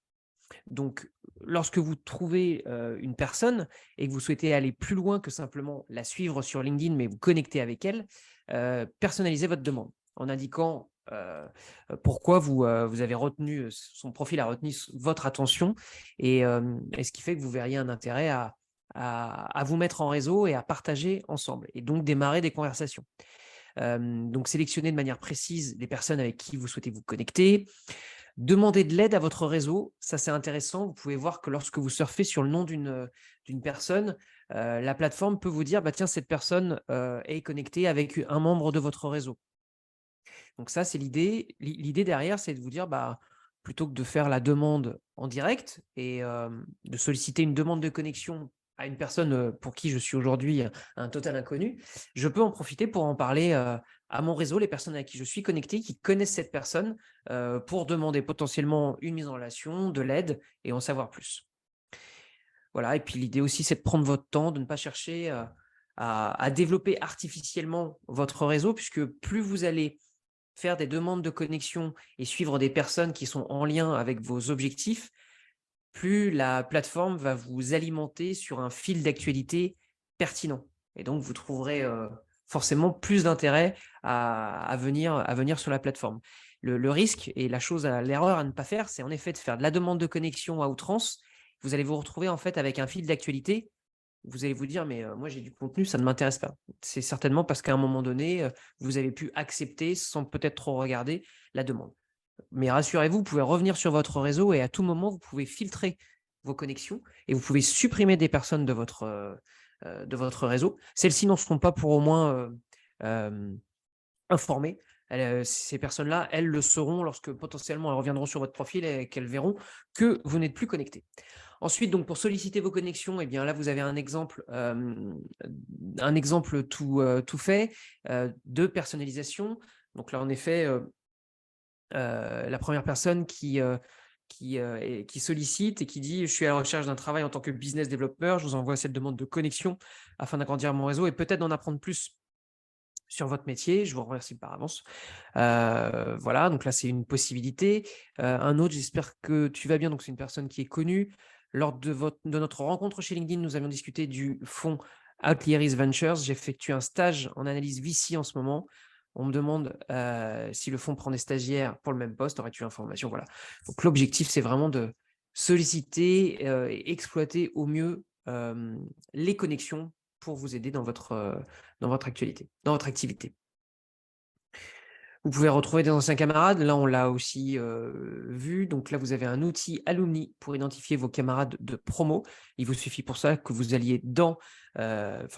Donc, lorsque vous trouvez une personne et que vous souhaitez aller plus loin que simplement la suivre sur LinkedIn, mais vous connecter avec elle, personnalisez votre demande en indiquant pourquoi vous avez retenu, son profil a retenu votre attention et ce qui fait que vous verriez un intérêt à vous mettre en réseau et à partager ensemble et donc démarrer des conversations. Donc, sélectionnez de manière précise les personnes avec qui vous souhaitez vous connecter. Demandez de l'aide à votre réseau, ça c'est intéressant. Vous pouvez voir que lorsque vous surfez sur le nom d'une personne, la plateforme peut vous dire bah, tiens, cette personne est connectée avec un membre de votre réseau. Donc ça, c'est l'idée. L'idée derrière, c'est de vous dire bah, plutôt que de faire la demande en direct et de solliciter une demande de connexion à une personne pour qui je suis aujourd'hui un total inconnu, je peux en profiter pour en parler à mon réseau, les personnes avec qui je suis connecté, qui connaissent cette personne, pour demander potentiellement une mise en relation, de l'aide et en savoir plus. Voilà, et puis l'idée aussi, c'est de prendre votre temps, de ne pas chercher à développer artificiellement votre réseau, puisque plus vous allez faire des demandes de connexion et suivre des personnes qui sont en lien avec vos objectifs, plus la plateforme va vous alimenter sur un fil d'actualité pertinent. Et donc, vous trouverez forcément plus d'intérêt à venir sur la plateforme. Le risque et l'erreur à ne pas faire, c'est en effet de faire de la demande de connexion à outrance. Vous allez vous retrouver en fait avec un fil d'actualité. Vous allez vous dire, mais moi j'ai du contenu, ça ne m'intéresse pas. C'est certainement parce qu'à un moment donné, vous avez pu accepter sans peut-être trop regarder la demande. Mais rassurez-vous, vous pouvez revenir sur votre réseau et à tout moment, vous pouvez filtrer vos connexions et vous pouvez supprimer des personnes de votre réseau. Celles-ci n'en seront pas pour au moins informées. Ces personnes-là, elles le seront lorsque potentiellement elles reviendront sur votre profil et qu'elles verront que vous n'êtes plus connecté. Ensuite, donc, pour solliciter vos connexions, eh bien, là, vous avez un exemple tout fait de personnalisation. Donc là, en effet, la première personne qui sollicite et qui dit « Je suis à la recherche d'un travail en tant que business developer, je vous envoie cette demande de connexion afin d'agrandir mon réseau et peut-être d'en apprendre plus sur votre métier. Je vous remercie par avance. » Voilà, donc là, c'est une possibilité. Un autre, j'espère que tu vas bien. Donc, c'est une personne qui est connue. Lors de notre rencontre chez LinkedIn, nous avions discuté du fonds Outlieris Ventures. J'effectue un stage en analyse VC en ce moment. On me demande si le fonds prend des stagiaires pour le même poste. Aurais-tu information? Voilà. Donc, l'objectif, c'est vraiment de solliciter et exploiter au mieux les connexions pour vous aider dans votre activité. Vous pouvez retrouver des anciens camarades. Là, on l'a aussi vu. Donc là, vous avez un outil Alumni pour identifier vos camarades de promo. Il vous suffit pour ça que vous alliez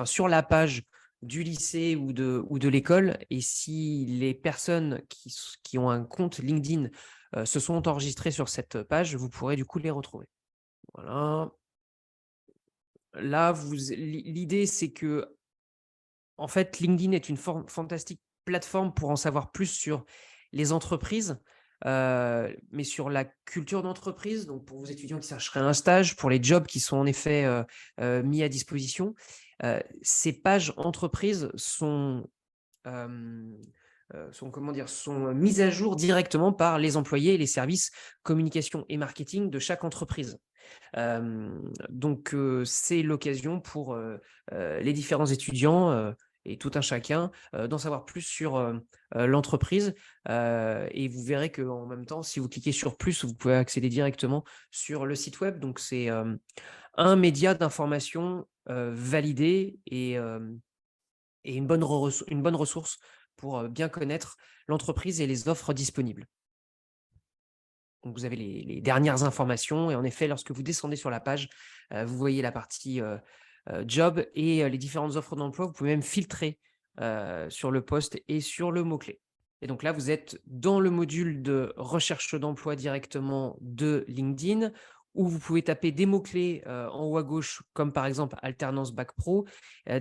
sur la page du lycée ou de l'école. Et si les personnes qui ont un compte LinkedIn se sont enregistrées sur cette page, vous pourrez du coup les retrouver. Voilà. Là, l'idée, c'est que en fait, LinkedIn est une fantastique plateforme pour en savoir plus sur les entreprises, mais sur la culture d'entreprise. Donc, pour vos étudiants qui chercheraient un stage, pour les jobs qui sont en effet mis à disposition, ces pages entreprises sont mises à jour directement par les employés et les services communication et marketing de chaque entreprise. Donc, c'est l'occasion pour les différents étudiants et tout un chacun d'en savoir plus sur l'entreprise. Et vous verrez qu'en même temps, si vous cliquez sur plus, vous pouvez accéder directement sur le site web. Donc, c'est un média d'information validé et une bonne ressource pour bien connaître l'entreprise et les offres disponibles. Donc, vous avez les dernières informations et en effet, lorsque vous descendez sur la page, vous voyez la partie job et les différentes offres d'emploi. Vous pouvez même filtrer sur le poste et sur le mot-clé. Et donc là, vous êtes dans le module de recherche d'emploi directement de LinkedIn où vous pouvez taper des mots-clés en haut à gauche, comme par exemple alternance bac pro,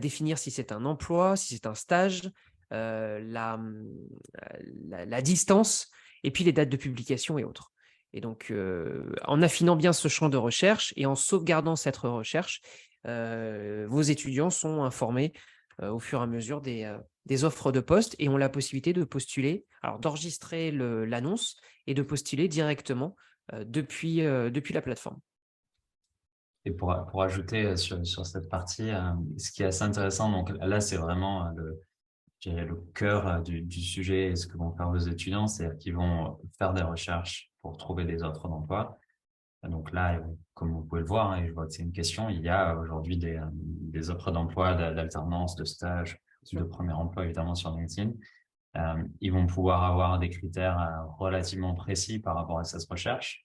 définir si c'est un emploi, si c'est un stage, la distance, et puis les dates de publication et autres. Et donc, en affinant bien ce champ de recherche et en sauvegardant cette recherche, vos étudiants sont informés au fur et à mesure des offres de poste et ont la possibilité de postuler, alors d'enregistrer l'annonce et de postuler directement depuis la plateforme. Et pour ajouter sur cette partie, ce qui est assez intéressant, donc là, c'est vraiment je dirais le cœur du sujet et ce que vont faire vos étudiants, c'est qu'ils vont faire des recherches pour trouver des offres d'emploi. Donc là, comme vous pouvez le voir, et je vois que c'est une question, il y a aujourd'hui des offres d'emploi, d'alternance, de stage, de premier emploi, évidemment, sur LinkedIn. Ils vont pouvoir avoir des critères relativement précis par rapport à cette recherche.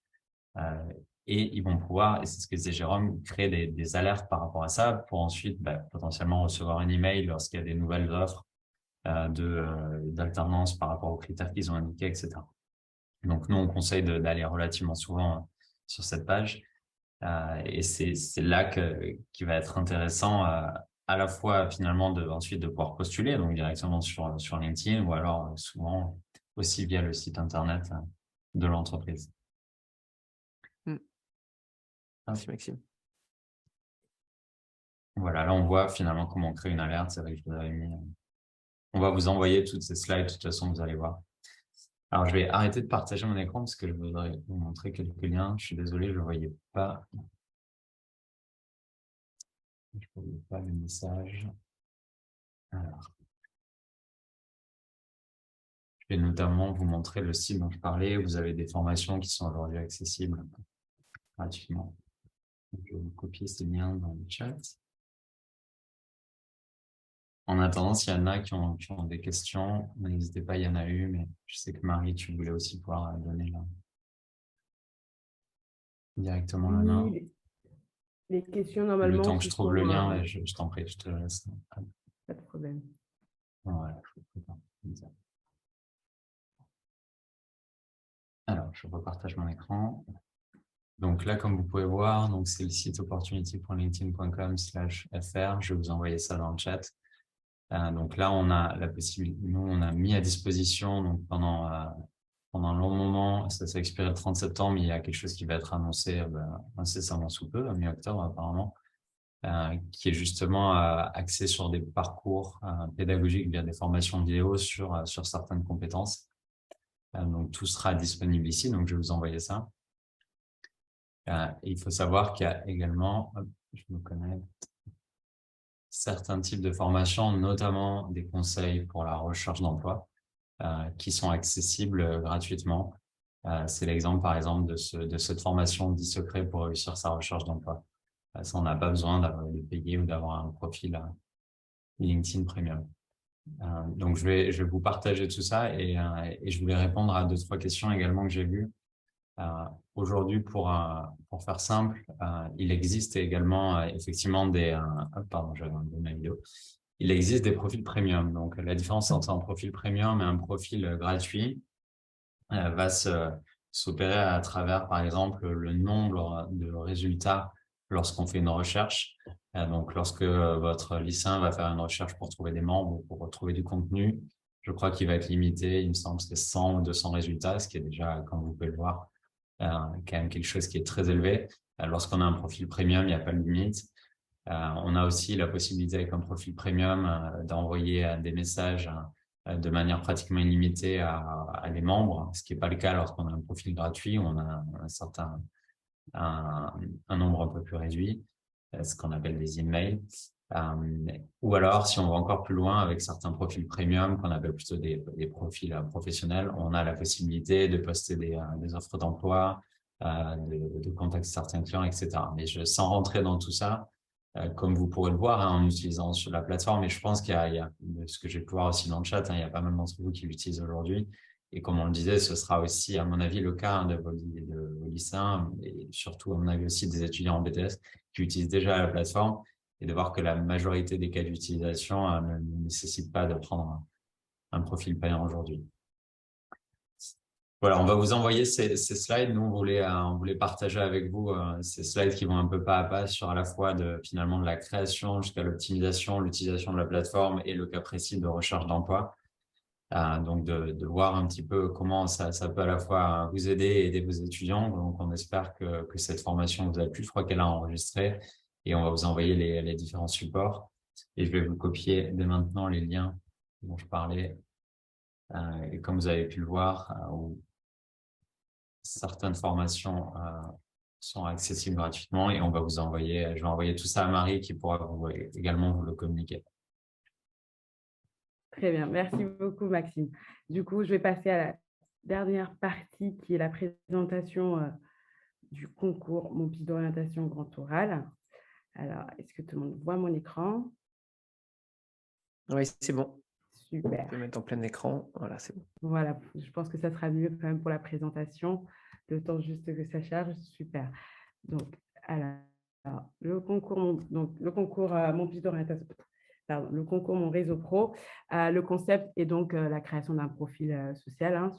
Et ils vont pouvoir, et c'est ce que disait Jérôme, créer des alertes par rapport à ça pour ensuite potentiellement recevoir un email lorsqu'il y a des nouvelles offres d'alternance par rapport aux critères qu'ils ont indiqués, etc. Donc, nous, on conseille d'aller relativement souvent sur cette page. Et c'est là qui va être intéressant à la fois finalement ensuite de pouvoir postuler, donc directement sur LinkedIn ou alors souvent aussi via le site internet de l'entreprise. Merci Maxime. Voilà, là on voit finalement comment on crée une alerte. C'est vrai que je vous avais mis. On va vous envoyer toutes ces slides, de toute façon, vous allez voir. Alors, je vais arrêter de partager mon écran parce que je voudrais vous montrer quelques liens. Je suis désolé, je ne voyais pas. Je ne voyais pas le message. Alors, je vais notamment vous montrer le site dont je parlais. Vous avez des formations qui sont aujourd'hui accessibles gratuitement. Je vais vous copier ces liens dans le chat. En attendant, s'il y en a qui ont des questions, n'hésitez pas, il y en a eu, mais je sais que Marie, tu voulais aussi pouvoir donner directement le lien. Les questions, normalement, Le temps que je trouve le lien, je t'en prie, je te laisse. Pas de problème. Voilà, alors, je repartage mon écran. Donc là, comme vous pouvez voir, c'est le site opportunity.linkedin.com/fr. Je vais vous envoyer ça dans le chat. Donc là, on a la possibilité. Nous, on a mis à disposition donc pendant un long moment. Ça s'est expiré le 30 septembre. Il y a quelque chose qui va être annoncé incessamment sous peu, à mi-octobre apparemment, qui est justement axé sur des parcours pédagogiques via des formations vidéo sur certaines compétences. Donc tout sera disponible ici. Donc je vais vous envoyer ça. Il faut savoir qu'il y a également, je me connecte, certains types de formations, notamment des conseils pour la recherche d'emploi, qui sont accessibles gratuitement. C'est l'exemple, par exemple, de cette formation 10 secrets pour réussir sa recherche d'emploi. Ça, on n'a pas besoin de payer ou d'avoir un profil LinkedIn Premium. Donc, je vais vous partager tout ça et je voulais répondre à 2-3 questions également que j'ai vues. Aujourd'hui, pour faire simple, il existe également effectivement pardon, j'avais enlevé ma vidéo. Il existe des profils premium. Donc, la différence entre un profil premium et un profil gratuit va s'opérer à travers, par exemple, le nombre de résultats lorsqu'on fait une recherche. Donc, lorsque votre lycéen va faire une recherche pour trouver des membres ou pour retrouver du contenu, je crois qu'il va être limité, il me semble que c'est 100 ou 200 résultats, ce qui est déjà, comme vous pouvez le voir, quand même quelque chose qui est très élevé. Lorsqu'on a un profil premium, il n'y a pas de limite. On a aussi la possibilité avec un profil premium d'envoyer des messages de manière pratiquement illimitée à des membres, ce qui n'est pas le cas lorsqu'on a un profil gratuit où on a un nombre un peu plus réduit, ce qu'on appelle des emails. Ou alors, si on va encore plus loin avec certains profils premium qu'on appelle plutôt des profils professionnels, on a la possibilité de poster des offres d'emploi, de contacter certains clients, etc. Mais sans rentrer dans tout ça, comme vous pourrez le voir en utilisant sur la plateforme, et je pense qu'il y a ce que j'ai pu voir aussi dans le chat, il y a pas mal d'entre vous qui l'utilisent aujourd'hui. Et comme on le disait, ce sera aussi, à mon avis, le cas de vos lycéens et surtout, à mon avis, aussi des étudiants en BTS qui utilisent déjà la plateforme. Et de voir que la majorité des cas d'utilisation ne nécessite pas de prendre un profil payant aujourd'hui. Voilà, on va vous envoyer ces slides. Nous, on voulait partager avec vous ces slides qui vont un peu pas à pas sur à la fois finalement de la création jusqu'à l'optimisation, l'utilisation de la plateforme et le cas précis de recherche d'emploi. Donc, de voir un petit peu comment ça peut à la fois vous aider et aider vos étudiants. Donc, on espère que cette formation vous a plu. Je crois qu'elle a enregistré et on va vous envoyer les différents supports. Et je vais vous copier dès maintenant les liens dont je parlais. Et comme vous avez pu le voir, certaines formations sont accessibles gratuitement et on va vous envoyer, je vais envoyer tout ça à Marie qui pourra également vous le communiquer. Très bien, merci beaucoup Maxime. Du coup, je vais passer à la dernière partie qui est la présentation du concours Mon piste d'orientation grand oral. Alors, est-ce que tout le monde voit mon écran? Oui, c'est bon. Super. On peut mettre en plein écran. Voilà, c'est bon. Voilà, je pense que ça sera mieux quand même pour la présentation. Le temps juste que ça charge, super. Donc, alors le concours Mon piste d'orientation, pardon, le concours Mon réseau pro. Le concept est donc la création d'un profil social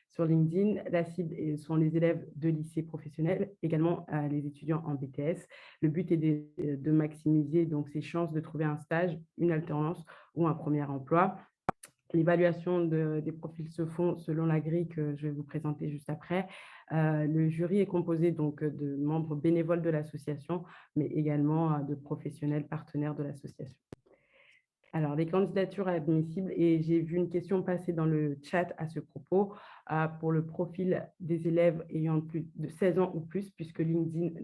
sur LinkedIn. La cible sont les élèves de lycée professionnel, également les étudiants en BTS. Le but est de maximiser donc ses chances de trouver un stage, une alternance ou un premier emploi. L'évaluation des profils se font selon la grille que je vais vous présenter juste après. Le jury est composé donc de membres bénévoles de l'association, mais également de professionnels partenaires de l'association. Alors, les candidatures admissibles, et j'ai vu une question passer dans le chat à ce propos, pour le profil des élèves ayant plus de 16 ans ou plus, puisque LinkedIn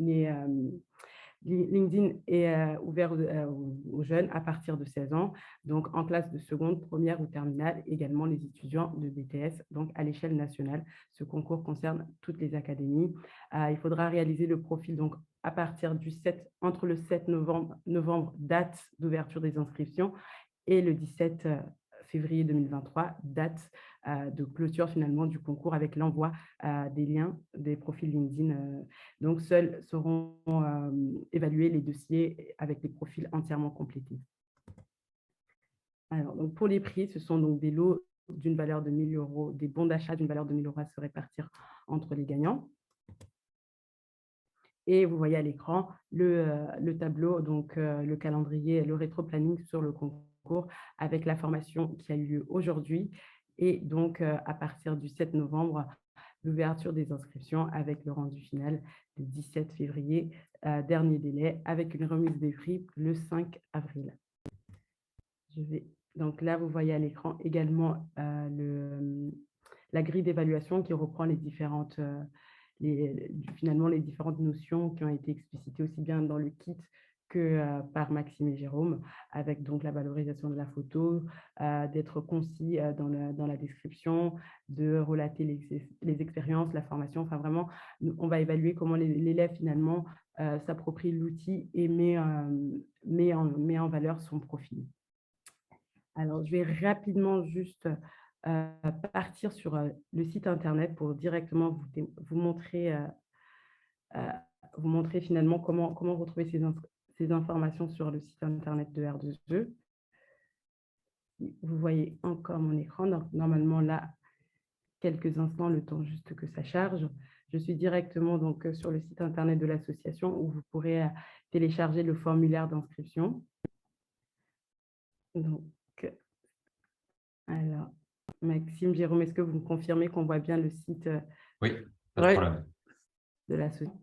est ouvert aux jeunes à partir de 16 ans, donc en classe de seconde, première ou terminale, également les étudiants de BTS, donc à l'échelle nationale. Ce concours concerne toutes les académies. Il faudra réaliser le profil donc à partir entre le 7 novembre, date d'ouverture des inscriptions, et le 17 février 2023, date de clôture finalement du concours avec l'envoi des liens des profils LinkedIn. Donc, seuls seront évalués les dossiers avec des profils entièrement complétés. Alors, donc pour les prix, ce sont donc des lots d'une valeur de 1 000 €, des bons d'achat d'une valeur de 1 000 € à se répartir entre les gagnants. Et vous voyez à l'écran le tableau, donc le calendrier, le rétro-planning sur le concours avec la formation qui a eu lieu aujourd'hui. Et donc, à partir du 7 novembre, l'ouverture des inscriptions avec le rendu final le 17 février, dernier délai, avec une remise des prix le 5 avril. Donc là, vous voyez à l'écran également la grille d'évaluation qui reprend finalement les différentes notions qui ont été explicitées aussi bien dans le kit que par Maxime et Jérôme, avec donc la valorisation de la photo, d'être concis dans la description, de relater les expériences, la formation. Enfin, vraiment, on va évaluer comment l'élève finalement s'approprie l'outil et met en valeur son profil. Alors, je vais rapidement juste partir sur le site internet pour directement vous montrer finalement comment retrouver ces informations sur le site internet de R2E. Vous voyez encore mon écran. Donc, normalement, là, quelques instants, le temps juste que ça charge. Je suis directement donc sur le site internet de l'association où vous pourrez télécharger le formulaire d'inscription. Donc, alors, Maxime, Jérôme, est-ce que vous me confirmez qu'on voit bien le site Oui, pas de problème. De l'association?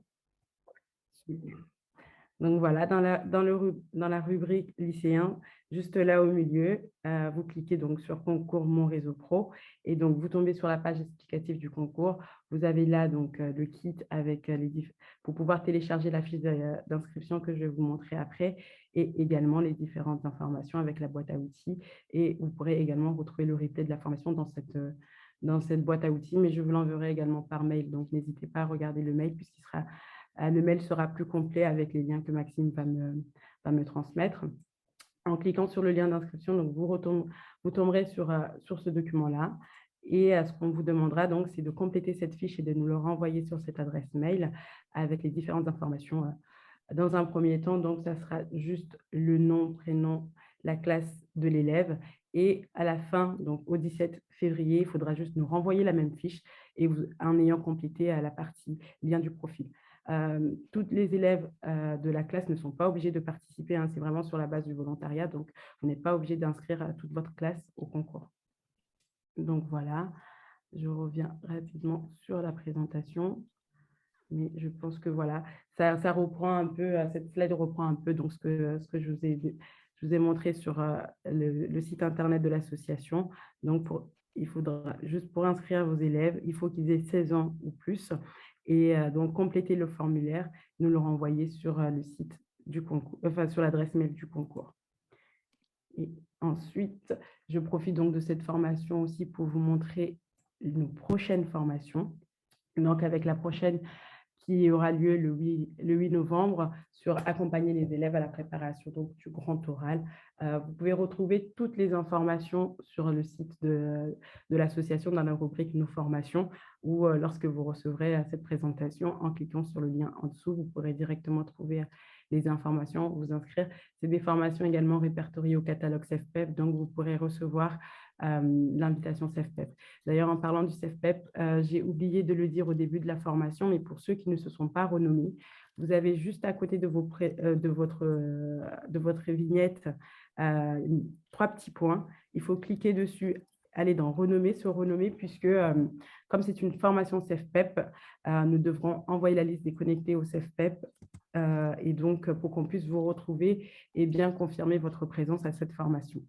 Donc voilà, dans la rubrique lycéen, juste là au milieu, vous cliquez donc sur concours Mon réseau pro et donc vous tombez sur la page explicative du concours. Vous avez là donc le kit avec pour pouvoir télécharger la fiche d'inscription que je vais vous montrer après et également les différentes informations avec la boîte à outils. Et vous pourrez également retrouver le replay de la formation dans cette boîte à outils, mais je vous l'enverrai également par mail. Donc n'hésitez pas à regarder le mail le mail sera plus complet avec les liens que Maxime va me transmettre. En cliquant sur le lien d'inscription, donc vous tomberez sur ce document-là. Et ce qu'on vous demandera, donc, c'est de compléter cette fiche et de nous le renvoyer sur cette adresse mail avec les différentes informations. Dans un premier temps, donc, ça sera juste le nom, prénom, la classe de l'élève Et à la fin, donc au 17 février, il faudra juste nous renvoyer la même fiche et en ayant complété la partie lien du profil. Toutes les élèves de la classe ne sont pas obligés de participer, hein, c'est vraiment sur la base du volontariat, donc vous n'êtes pas obligé d'inscrire toute votre classe au concours. Donc voilà, je reviens rapidement sur la présentation, mais je pense que voilà, ça reprend un peu, cette slide reprend un peu donc ce que je vous ai montré sur le site internet de l'association. Donc, il faudra, juste pour inscrire vos élèves, il faut qu'ils aient 16 ans ou plus. Et donc, compléter le formulaire, nous le renvoyer sur le site du concours, enfin, sur l'adresse mail du concours. Et ensuite, je profite donc de cette formation aussi pour vous montrer nos prochaines formations. Donc, avec la prochaine qui aura lieu le 8 novembre sur accompagner les élèves à la préparation donc, du grand oral. Vous pouvez retrouver toutes les informations sur le site de l'association dans la rubrique Nos formations ou lorsque vous recevrez cette présentation, en cliquant sur le lien en dessous, vous pourrez directement trouver les informations, vous inscrire. C'est des formations également répertoriées au catalogue CEFPEP, donc vous pourrez recevoir l'invitation CEFPEP. D'ailleurs, en parlant du CEFPEP, j'ai oublié de le dire au début de la formation, mais pour ceux qui ne se sont pas renommés, vous avez juste à côté de votre vignette 3 petits points. Il faut cliquer dessus, aller dans renommer, se renommer, puisque comme c'est une formation CEFPEP, nous devrons envoyer la liste des connectés au CEFPEP et donc pour qu'on puisse vous retrouver et bien confirmer votre présence à cette formation.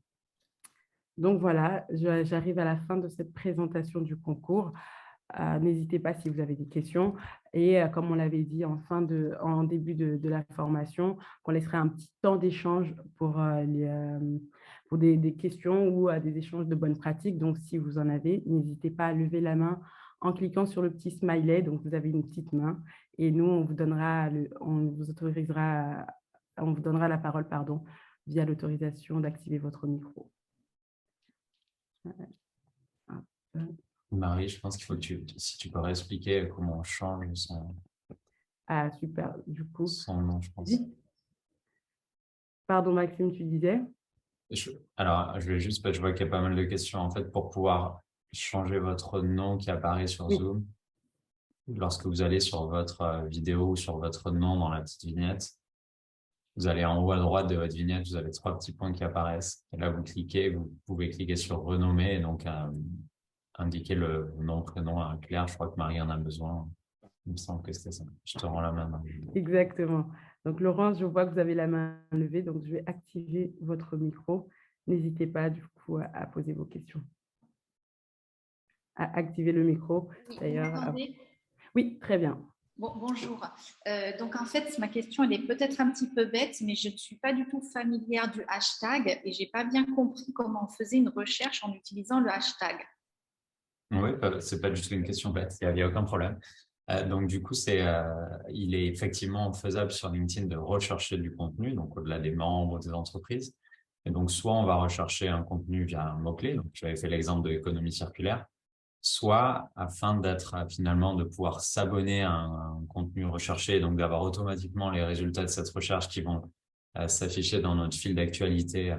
Donc voilà, j'arrive à la fin de cette présentation du concours. N'hésitez pas si vous avez des questions. Et comme on l'avait dit en début de la formation, qu'on laisserait un petit temps d'échange pour des questions ou des échanges de bonnes pratiques. Donc, si vous en avez, n'hésitez pas à lever la main en cliquant sur le petit smiley. Donc, vous avez une petite main et nous, on vous donnera la parole, pardon, via l'autorisation d'activer votre micro. Marie, je pense qu'il faut que si tu peux réexpliquer comment on change Ah, super. Du coup, son nom, je pense. Pardon, Maxime, tu disais? Alors, je vais juste, parce que je vois qu'il y a pas mal de questions. En fait, pour pouvoir changer votre nom qui apparaît sur Oui. Zoom, lorsque vous allez sur votre vidéo ou sur votre nom dans la petite vignette, vous allez en haut à droite de votre vignette, vous avez 3 petits points qui apparaissent. Et là, vous cliquez, vous pouvez cliquer sur renommer et donc indiquer le nom, prénom clair. Je crois que Marie en a besoin. Il me semble que c'était ça. Je te rends la main, Marie. Exactement. Donc, Laurence, je vois que vous avez la main levée, donc je vais activer votre micro. N'hésitez pas, du coup, à poser vos questions. À activer le micro, d'ailleurs. Oui, très bien. Bon, bonjour. Donc, en fait, ma question, elle est peut-être un petit peu bête, mais je ne suis pas du tout familière du hashtag et je n'ai pas bien compris comment on faisait une recherche en utilisant le hashtag. Oui, c'est pas du tout une question bête, il n'y a aucun problème. Donc, du coup, il est effectivement faisable sur LinkedIn de rechercher du contenu, donc au-delà des membres, des entreprises. Et donc, soit on va rechercher un contenu via un mot-clé, donc j'avais fait l'exemple de l'économie circulaire, soit afin finalement de pouvoir s'abonner à un contenu recherché, donc d'avoir automatiquement les résultats de cette recherche qui vont s'afficher dans notre fil d'actualité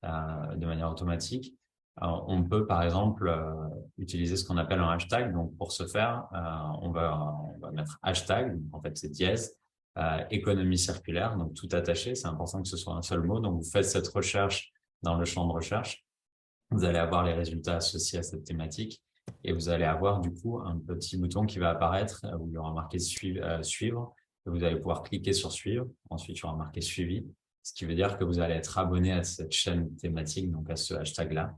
de manière automatique. On peut, par exemple, utiliser ce qu'on appelle un hashtag. Donc, pour ce faire, on va mettre hashtag, donc en fait, c'est dièse, économie circulaire, donc tout attaché. C'est important que ce soit un seul mot. Donc, vous faites cette recherche dans le champ de recherche. Vous allez avoir les résultats associés à cette thématique et vous allez avoir, du coup, un petit bouton qui va apparaître où il y aura marqué suivre. Et vous allez pouvoir cliquer sur suivre. Ensuite, il y aura marqué suivi, ce qui veut dire que vous allez être abonné à cette chaîne thématique, donc à ce hashtag-là.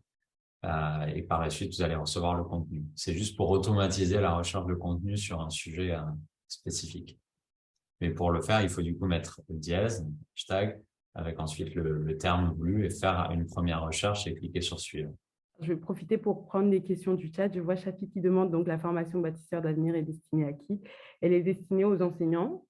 Et par la suite, vous allez recevoir le contenu. C'est juste pour automatiser la recherche de contenu sur un sujet spécifique. Mais pour le faire, il faut du coup mettre dièse, hashtag, avec ensuite le terme voulu et faire une première recherche et cliquer sur suivre. Je vais profiter pour prendre les questions du chat. Je vois Chafi qui demande donc la formation bâtisseur d'avenir est destinée à qui? Elle est destinée aux enseignants,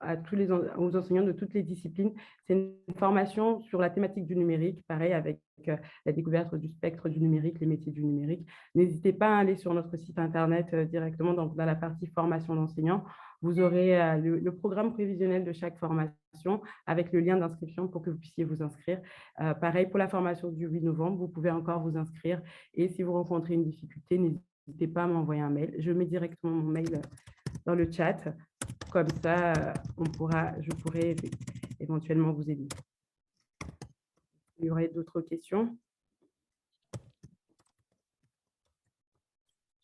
aux enseignants de toutes les disciplines. C'est une formation sur la thématique du numérique, pareil avec la découverte du spectre du numérique, les métiers du numérique. N'hésitez pas à aller sur notre site internet directement dans la partie formation d'enseignants. Vous aurez le programme prévisionnel de chaque formation avec le lien d'inscription pour que vous puissiez vous inscrire. Pareil pour la formation du 8 novembre, vous pouvez encore vous inscrire. Et si vous rencontrez une difficulté, n'hésitez pas à m'envoyer un mail. Je mets directement mon mail dans le chat. Comme ça, je pourrai éventuellement vous aider. Il y aurait d'autres questions?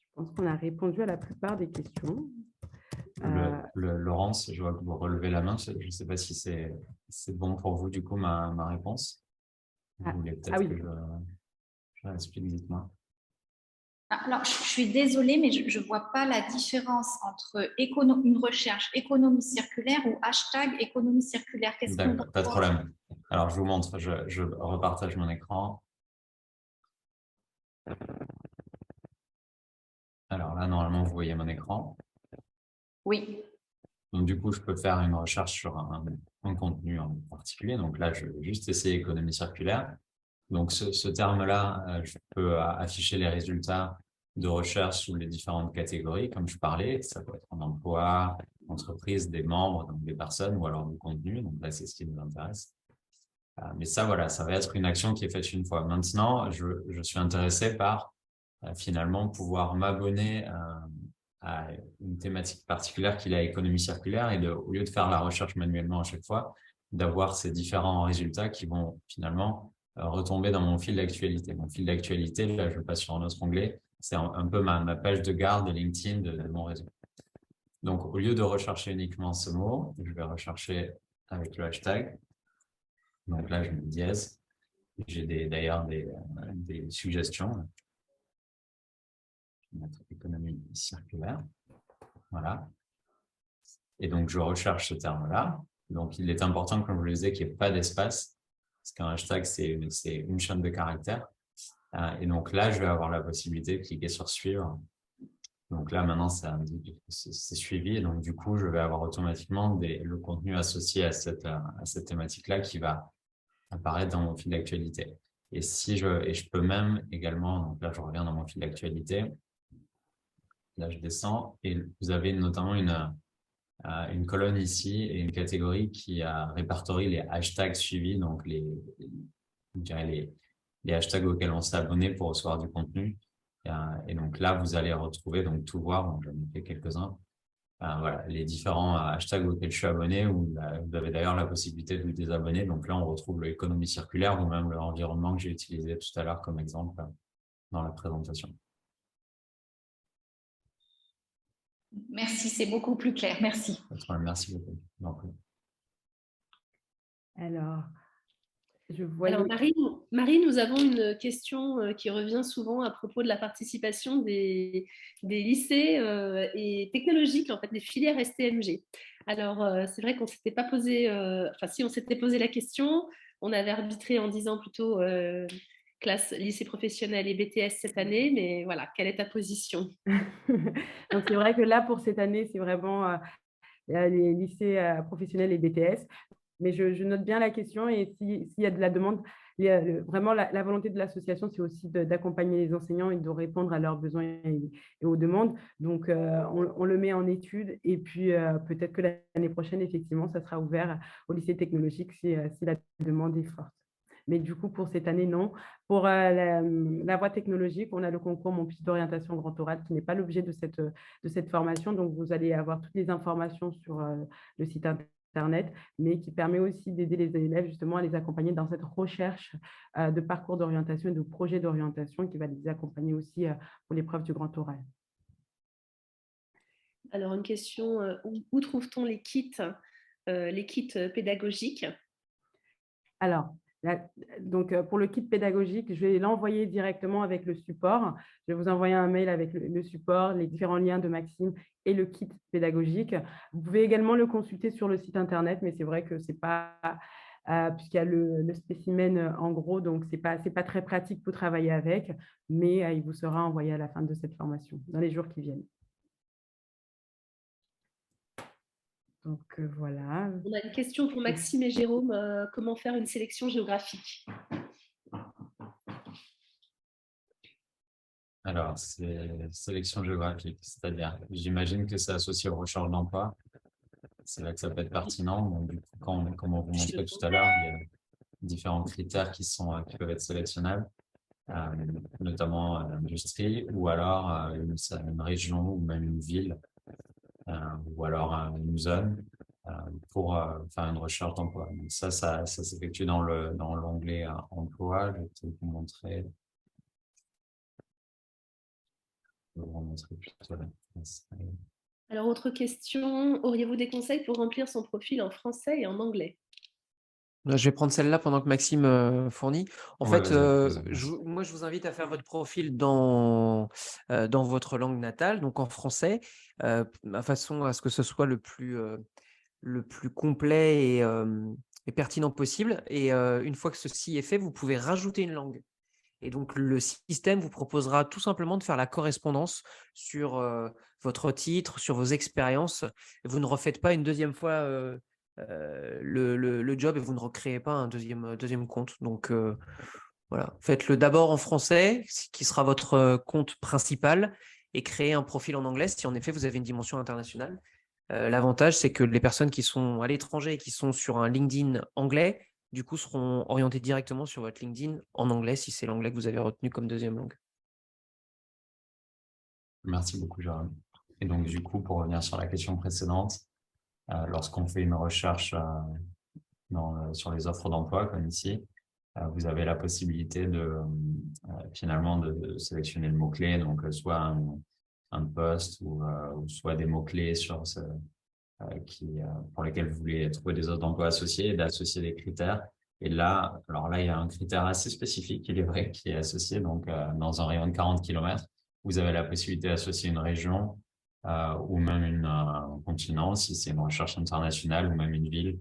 Je pense qu'on a répondu à la plupart des questions. Laurence, je vois que vous relevez la main. Je ne sais pas si c'est bon pour vous, du coup, ma réponse. Vous voulez peut-être que je l'explique, dites-moi. Alors, je suis désolée, mais je ne vois pas la différence entre une recherche économie circulaire ou hashtag économie circulaire. D'accord, pas de problème. Alors, je vous montre, je repartage mon écran. Alors là, normalement, vous voyez mon écran. Oui. Donc, du coup, je peux faire une recherche sur un contenu en particulier. Donc là, je vais juste essayer économie circulaire. Donc, ce terme-là, je peux afficher les résultats de recherche sous les différentes catégories, comme je parlais. Ça peut être en emploi, entreprise, des membres, donc des personnes, ou alors du contenu. Donc là, c'est ce qui nous intéresse. Mais ça, voilà, ça va être une action qui est faite une fois. Maintenant, je suis intéressé par finalement pouvoir m'abonner à une thématique particulière qui est la économie circulaire et au lieu de faire la recherche manuellement à chaque fois, d'avoir ces différents résultats qui vont finalement retomber dans mon fil d'actualité. Mon fil d'actualité, là, je passe sur un autre onglet, c'est un peu ma page de garde de LinkedIn de mon réseau. Donc, au lieu de rechercher uniquement ce mot, je vais rechercher avec le hashtag. Donc là, je mets dièse. J'ai d'ailleurs des suggestions. Je vais mettre économie circulaire. Voilà. Et donc, je recherche ce terme-là. Donc, il est important, comme je le disais, qu'il n'y ait pas d'espace. Parce qu'un hashtag, c'est une chaîne de caractères. Et donc là, je vais avoir la possibilité de cliquer sur suivre. Donc là, maintenant, c'est suivi. Et donc, du coup, je vais avoir automatiquement le contenu associé à cette thématique-là qui va apparaître dans mon fil d'actualité. Et je peux même également, donc là, je reviens dans mon fil d'actualité. Là, je descends et vous avez notamment une colonne ici et une catégorie qui répertorie les hashtags suivis, donc les hashtags auxquels on s'est abonné pour recevoir du contenu. Et donc là, vous allez retrouver, donc tout voir, donc j'en ai fait quelques-uns, voilà, les différents hashtags auxquels je suis abonné, vous avez d'ailleurs la possibilité de vous désabonner. Donc là, on retrouve l'économie circulaire ou même l'environnement que j'ai utilisé tout à l'heure comme exemple dans la présentation. Merci, c'est beaucoup plus clair. Merci. Merci beaucoup. Alors, je voyais... Alors Marie, nous avons une question qui revient souvent à propos de la participation des lycées et technologiques, en fait, des filières STMG. Alors, c'est vrai qu'on ne s'était pas posé, enfin si on s'était posé la question, on avait arbitré en disant plutôt classe lycée professionnel et BTS cette année, mais voilà, quelle est ta position? Donc, c'est vrai que là, pour cette année, c'est vraiment les lycées professionnels et BTS. Mais je note bien la question et s'il y a de la demande, vraiment la volonté de l'association, c'est aussi d'accompagner les enseignants et de répondre à leurs besoins et aux demandes. Donc, on le met en étude et puis peut-être que l'année prochaine, effectivement, ça sera ouvert au lycée technologique si la demande est forte. Mais du coup, pour cette année, non. Pour la voie technologique, on a le concours Mon Piste d'orientation Grand Oral qui n'est pas l'objet de cette formation. Donc, vous allez avoir toutes les informations sur le site Internet, mais qui permet aussi d'aider les élèves justement à les accompagner dans cette recherche de parcours d'orientation et de projets d'orientation qui va les accompagner aussi pour l'épreuve du Grand Oral. Alors, une question, où trouve-t-on les kits pédagogiques? Alors, donc, pour le kit pédagogique, je vais l'envoyer directement avec le support. Je vais vous envoyer un mail avec le support, les différents liens de Maxime et le kit pédagogique. Vous pouvez également le consulter sur le site Internet, mais c'est vrai que ce n'est pas, puisqu'il y a le spécimen en gros, donc ce n'est pas très pratique pour travailler avec, mais il vous sera envoyé à la fin de cette formation, dans les jours qui viennent. Donc, voilà. On a une question pour Maxime et Jérôme. Comment faire une sélection géographique? Alors, c'est sélection géographique, c'est-à-dire, j'imagine que c'est associé aux recherches d'emploi. C'est là que ça peut être pertinent. Donc, du coup, comme on vous montrait tout à l'heure, il y a différents critères qui peuvent être sélectionnables, notamment l'industrie ou alors une région ou même une ville ou alors une zone euh, pour faire une recherche d'emploi. Donc ça s'effectue dans l'onglet emploi. Je vais peut-être vous montrer. Je vais vous montrer plutôt là. Alors, autre question, auriez-vous des conseils pour remplir son profil en français et en anglais? Je vais prendre celle-là pendant que Maxime fournit. En Ouais, fait, vas-y, vas-y. moi, je vous invite à faire votre profil dans votre langue natale, donc en français, de façon à ce que ce soit le plus complet et pertinent possible. Et une fois que ceci est fait, vous pouvez rajouter une langue. Et donc, le système vous proposera tout simplement de faire la correspondance sur votre titre, sur vos expériences. Vous ne refaites pas une deuxième fois le job et vous ne recréez pas un deuxième compte. Donc, voilà, faites-le d'abord en français, ce qui sera votre compte principal, et créez un profil en anglais si en effet vous avez une dimension internationale. L'avantage, c'est que les personnes qui sont à l'étranger et qui sont sur un LinkedIn anglais, du coup, seront orientées directement sur votre LinkedIn en anglais si c'est l'anglais que vous avez retenu comme deuxième langue. Merci beaucoup, Jérôme. Et donc, du coup, pour revenir sur la question précédente, lorsqu'on fait une recherche sur les offres d'emploi, comme ici, vous avez la possibilité finalement de sélectionner le mot-clé, donc soit un poste ou soit des mots-clés pour lesquels vous voulez trouver des offres d'emploi associées et d'associer des critères. Et là, alors là, il y a un critère assez spécifique, il est vrai, qui est associé. Donc, dans un rayon de 40 km, vous avez la possibilité d'associer une région ou même un continent, si c'est une recherche internationale ou même une ville.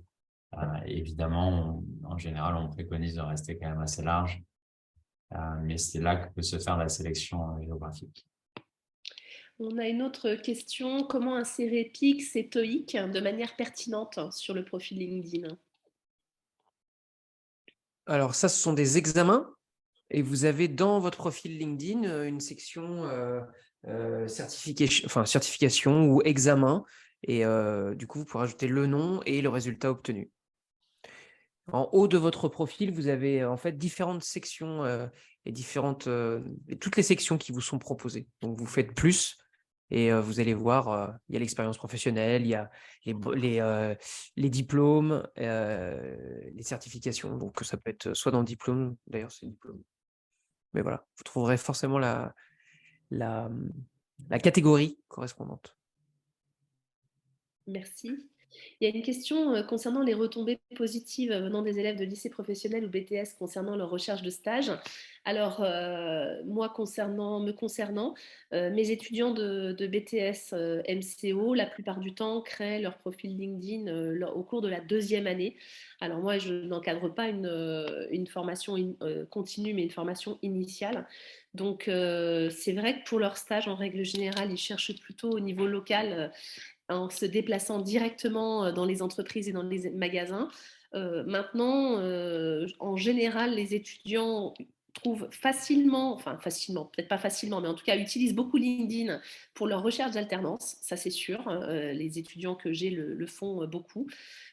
Évidemment, en général, on préconise de rester quand même assez large, mais c'est là que peut se faire la sélection géographique. On a une autre question, comment insérer PIX et TOEIC de manière pertinente sur le profil LinkedIn? Alors, ça, ce sont des examens. Et vous avez dans votre profil LinkedIn une section certification ou examen. Et du coup, vous pourrez ajouter le nom et le résultat obtenu. En haut de votre profil, vous avez en fait différentes sections et toutes les sections qui vous sont proposées. Donc, vous faites plus et vous allez voir, il y a l'expérience professionnelle, il y a les diplômes, les certifications. Donc, ça peut être soit dans le diplôme, d'ailleurs, c'est le diplôme. Mais voilà, vous trouverez forcément la catégorie correspondante. Merci. Il y a une question concernant les retombées positives venant des élèves de lycée professionnel ou BTS concernant leur recherche de stage. Alors, moi, me concernant, mes étudiants de BTS MCO, la plupart du temps, créent leur profil LinkedIn au cours de la deuxième année. Alors, moi, je n'encadre pas une formation continue, mais une formation initiale. Donc, c'est vrai que pour leur stage, en règle générale, ils cherchent plutôt au niveau local en se déplaçant directement dans les entreprises et dans les magasins. Maintenant, en général, les étudiants trouvent facilement, peut-être pas facilement, mais en tout cas utilisent beaucoup LinkedIn pour leur recherche d'alternance, ça c'est sûr. Les étudiants que j'ai le font beaucoup.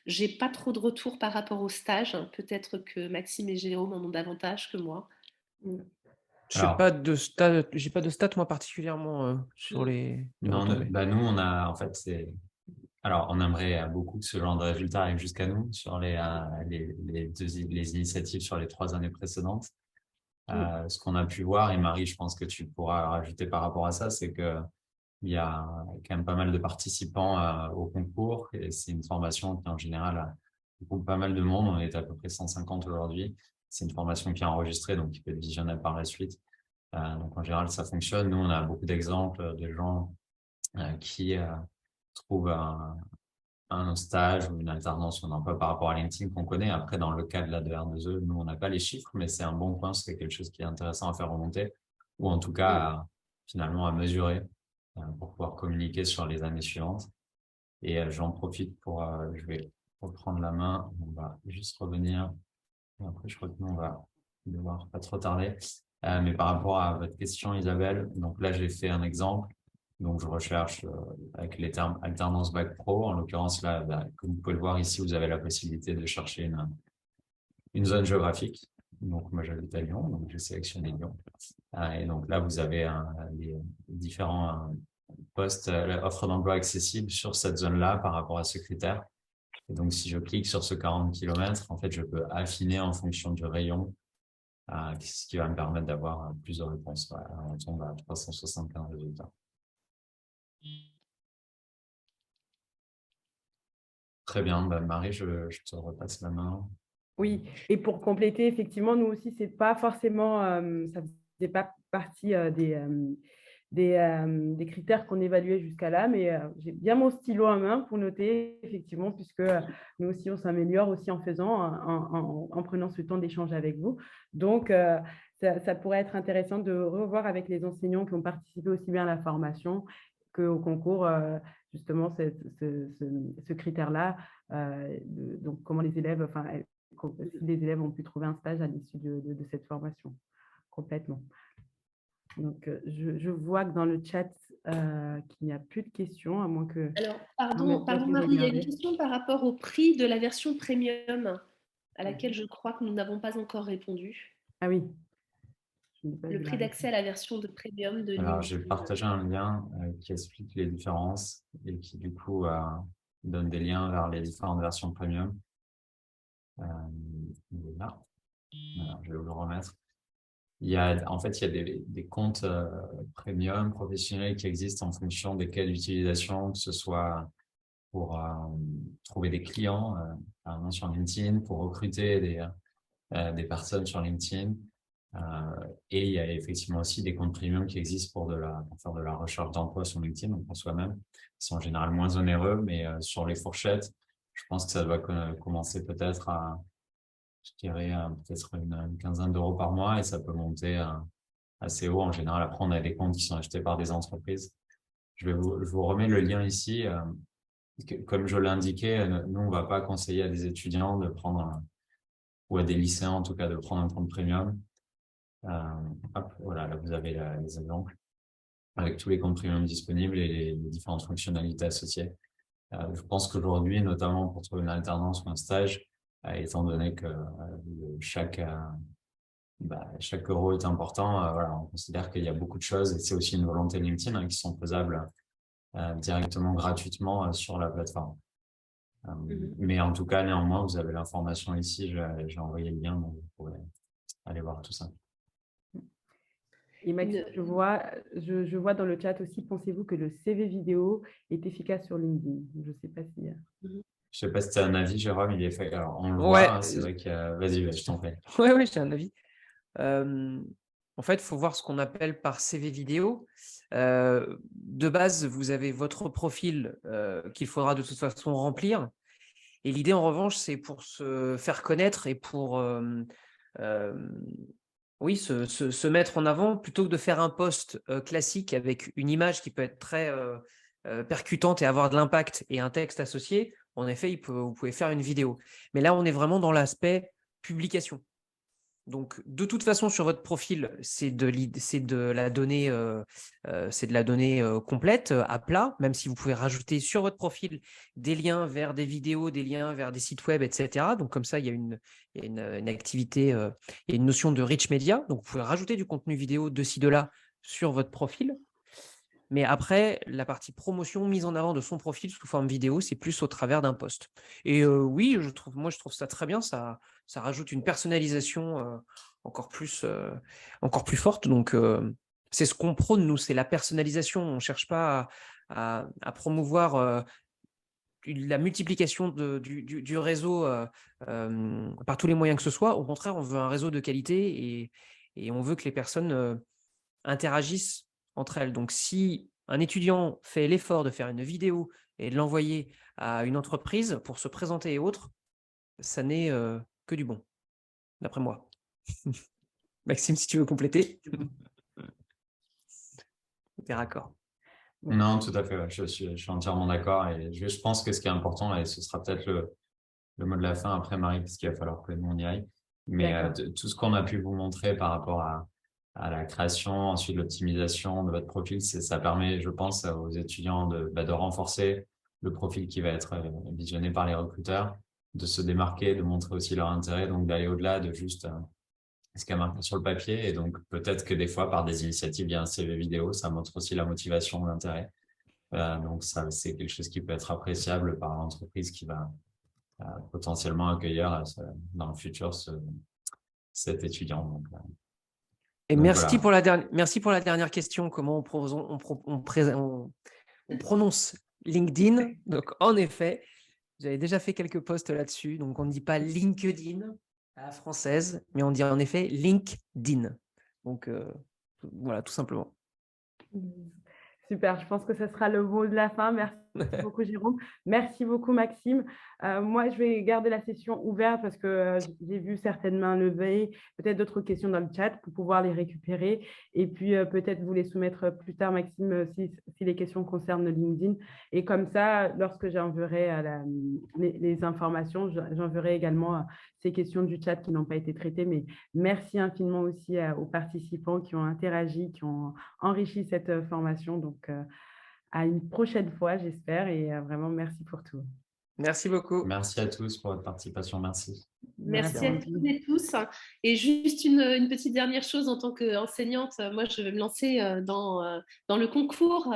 J'ai pas trop de retours par rapport au stage. Peut-être que Maxime et Jérôme en ont davantage que moi. Je n'ai Alors, pas de stats, moi, particulièrement sur les non, retombées. nous, on a, en fait, alors, on aimerait beaucoup que ce genre de résultat arrive jusqu'à nous sur les initiatives sur les 3 années précédentes. Ce qu'on a pu voir, et Marie, je pense que tu pourras rajouter par rapport à ça, c'est que il y a quand même pas mal de participants au concours et c'est une formation qui en général regroupe pas mal de monde. On est à peu près 150 aujourd'hui. C'est une formation qui est enregistrée, donc qui peut être visionnable par la suite. Donc en général, ça fonctionne. Nous, on a beaucoup d'exemples de gens qui trouvent un stage ou une alternance ou un emploi par rapport à LinkedIn qu'on connaît. Après, dans le cas de la R2E, nous, on n'a pas les chiffres, mais c'est un bon point, c'est quelque chose qui est intéressant à faire remonter ou en tout cas, finalement, à mesurer pour pouvoir communiquer sur les années suivantes. Et j'en profite je vais reprendre la main. On va juste revenir. Et après, je crois que nous, on va devoir pas trop tarder. Mais par rapport à votre question, Isabelle, donc là, j'ai fait un exemple. Donc, je recherche avec les termes alternance bac pro. En l'occurrence, là, comme vous pouvez le voir ici, vous avez la possibilité de chercher une zone géographique. Donc, moi, j'habite à Lyon, donc j'ai sélectionné Lyon. Et donc là, vous avez les différents postes, offres d'emploi accessibles sur cette zone-là par rapport à ce critère. Et donc, si je clique sur ce 40 km, en fait, je peux affiner en fonction du rayon, ce qui va me permettre d'avoir plus de réponses. Voilà, on tombe à 375 résultats. Très bien. Bah, Marie, je te repasse la main. Oui, et pour compléter, effectivement, nous aussi, c'est pas forcément, ça faisait pas partie des critères qu'on évaluait jusqu'à là, mais j'ai bien mon stylo en main pour noter, effectivement, puisque nous aussi, on s'améliore aussi en faisant, en prenant ce temps d'échange avec vous. Donc, ça pourrait être intéressant de revoir avec les enseignants qui ont participé aussi bien à la formation qu'au concours, justement, ce critère-là. Donc, comment les élèves, enfin, si les élèves ont pu trouver un stage à l'issue de cette formation, complètement. Donc, je vois que dans le chat, qu'il n'y a plus de questions, à moins que… Alors, pardon Marie, il y a une question par rapport au prix de la version premium, à laquelle je crois que nous n'avons pas encore répondu. Ah oui. Le prix d'accès à la version de premium de Alors, LinkedIn. j'ai partagé un lien qui explique les différences et qui, du coup, donne des liens vers les différentes versions premium. Là. Alors, je vais vous le remettre. En fait, il y a des comptes premium professionnels qui existent en fonction des cas d'utilisation, que ce soit pour trouver des clients par exemple sur LinkedIn, pour recruter des personnes sur LinkedIn. Et il y a effectivement aussi des comptes premium qui existent pour faire de la recherche d'emploi sur LinkedIn, donc pour soi-même. Ils sont en général moins onéreux, mais sur les fourchettes, je pense que ça doit commencer peut-être je dirais, peut-être une quinzaine d'euros par mois et ça peut monter assez haut. En général, après, on a des comptes qui sont achetés par des entreprises. Je vous remets le lien ici. Comme je l'ai indiqué, nous, on ne va pas conseiller à des étudiants de prendre ou à des lycéens, en tout cas, de prendre un compte premium. Hop, voilà, là, vous avez les exemples avec tous les comptes premium disponibles et les différentes fonctionnalités associées. Je pense qu'aujourd'hui, notamment pour trouver une alternance ou un stage, étant donné que chaque euro est important, voilà, on considère qu'il y a beaucoup de choses et c'est aussi une volonté LinkedIn qui sont faisables directement gratuitement sur la plateforme. Mais en tout cas, néanmoins, vous avez l'information ici, j'ai envoyé le lien, donc vous pourrez aller voir tout ça. Et Maxime, je vois dans le chat aussi, pensez-vous que le CV vidéo est efficace sur LinkedIn? Je ne sais pas si… Je sais pas si tu as un avis, Jérôme, il est fait. Alors, on le Ouais. voit, c'est vrai que… Vas-y, je t'en prie. Ouais, j'ai un avis. En fait, il faut voir ce qu'on appelle par CV vidéo. De base, vous avez votre profil qu'il faudra de toute façon remplir. Et l'idée, en revanche, c'est pour se faire connaître et pour oui, se mettre en avant, plutôt que de faire un post classique avec une image qui peut être très percutante et avoir de l'impact et un texte associé. En effet, vous pouvez faire une vidéo. Mais là, on est vraiment dans l'aspect publication. Donc, de toute façon, sur votre profil, c'est de la donnée, complète, à plat, même si vous pouvez rajouter sur votre profil des liens vers des vidéos, des liens vers des sites web, etc. Donc, comme ça, il y a une activité, il y a une notion de rich media. Donc, vous pouvez rajouter du contenu vidéo de ci, de là sur votre profil. Mais après, la partie promotion, mise en avant de son profil sous forme vidéo, c'est plus au travers d'un post. Et oui, je trouve ça très bien. Ça rajoute une personnalisation encore plus forte. Donc, c'est ce qu'on prône, nous, c'est la personnalisation. On ne cherche pas à promouvoir la multiplication du réseau par tous les moyens que ce soit. Au contraire, on veut un réseau de qualité et on veut que les personnes interagissent entre elles. Donc, si un étudiant fait l'effort de faire une vidéo et de l'envoyer à une entreprise pour se présenter et autres, ça n'est que du bon, d'après moi. Maxime, si tu veux compléter. T'es raccord. Non, tout à fait. Ouais. Je suis entièrement d'accord. Et je pense que ce qui est important, et ce sera peut-être le mot de la fin après, Marie, parce qu'il va falloir que nous on y aille. Mais tout ce qu'on a pu vous montrer par rapport à à la création, ensuite l'optimisation de votre profil. Ça permet, je pense, aux étudiants de renforcer le profil qui va être visionné par les recruteurs, de se démarquer, de montrer aussi leur intérêt, donc d'aller au-delà de juste ce qu'il y a marqué sur le papier. Et donc, peut-être que des fois, par des initiatives via un CV vidéo, ça montre aussi la motivation, l'intérêt. Donc, ça, c'est quelque chose qui peut être appréciable par l'entreprise qui va potentiellement accueillir dans le futur cet étudiant. Et donc merci voilà. merci pour la dernière question. Comment on prononce LinkedIn? Donc, en effet, j'avais déjà fait quelques posts là-dessus. Donc, on ne dit pas LinkedIn à la française, mais on dit en effet LinkedIn. Donc, voilà, tout simplement. Super, je pense que ce sera le mot de la fin. Merci beaucoup, Jérôme. Merci beaucoup, Maxime. Moi, je vais garder la session ouverte parce que j'ai vu certaines mains levées, peut-être d'autres questions dans le chat pour pouvoir les récupérer. Et puis, peut-être vous les soumettre plus tard, Maxime, si les questions concernent LinkedIn. Et comme ça, lorsque j'enverrai les informations, j'enverrai également ces questions du chat qui n'ont pas été traitées. Mais merci infiniment aussi aux participants qui ont interagi, qui ont enrichi cette formation. Donc, à une prochaine fois, j'espère. Et vraiment, merci pour tout. Merci beaucoup. Merci à tous pour votre participation. Merci. Merci à toutes et tous. Et juste une petite dernière chose en tant qu'enseignante, moi je vais me lancer dans le concours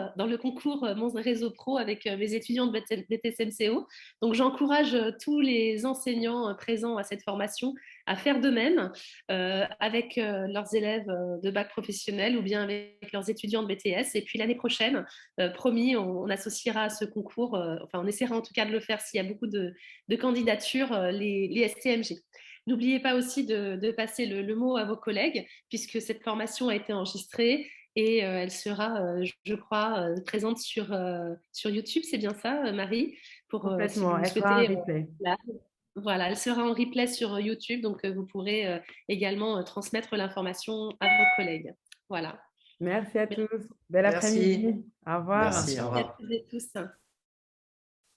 Mon Réseau Pro avec mes étudiants de BTSMCO. Donc j'encourage tous les enseignants présents à cette formation à faire de même avec leurs élèves de bac professionnel ou bien avec leurs étudiants de BTS. Et puis l'année prochaine, promis, on associera à ce concours, enfin on essaiera en tout cas de le faire s'il y a beaucoup de candidatures, les STMG. N'oubliez pas aussi de passer le mot à vos collègues, puisque cette formation a été enregistrée et elle sera, je crois, présente sur YouTube. C'est bien ça, Marie? Si Complètement, vous elle sera un souhaitez. replay. Voilà, elle sera en replay sur YouTube, donc vous pourrez également transmettre l'information à vos collègues. Voilà. Merci à tous. Bel Merci. après-midi. Au revoir. Merci, au revoir. Merci à tous et tous.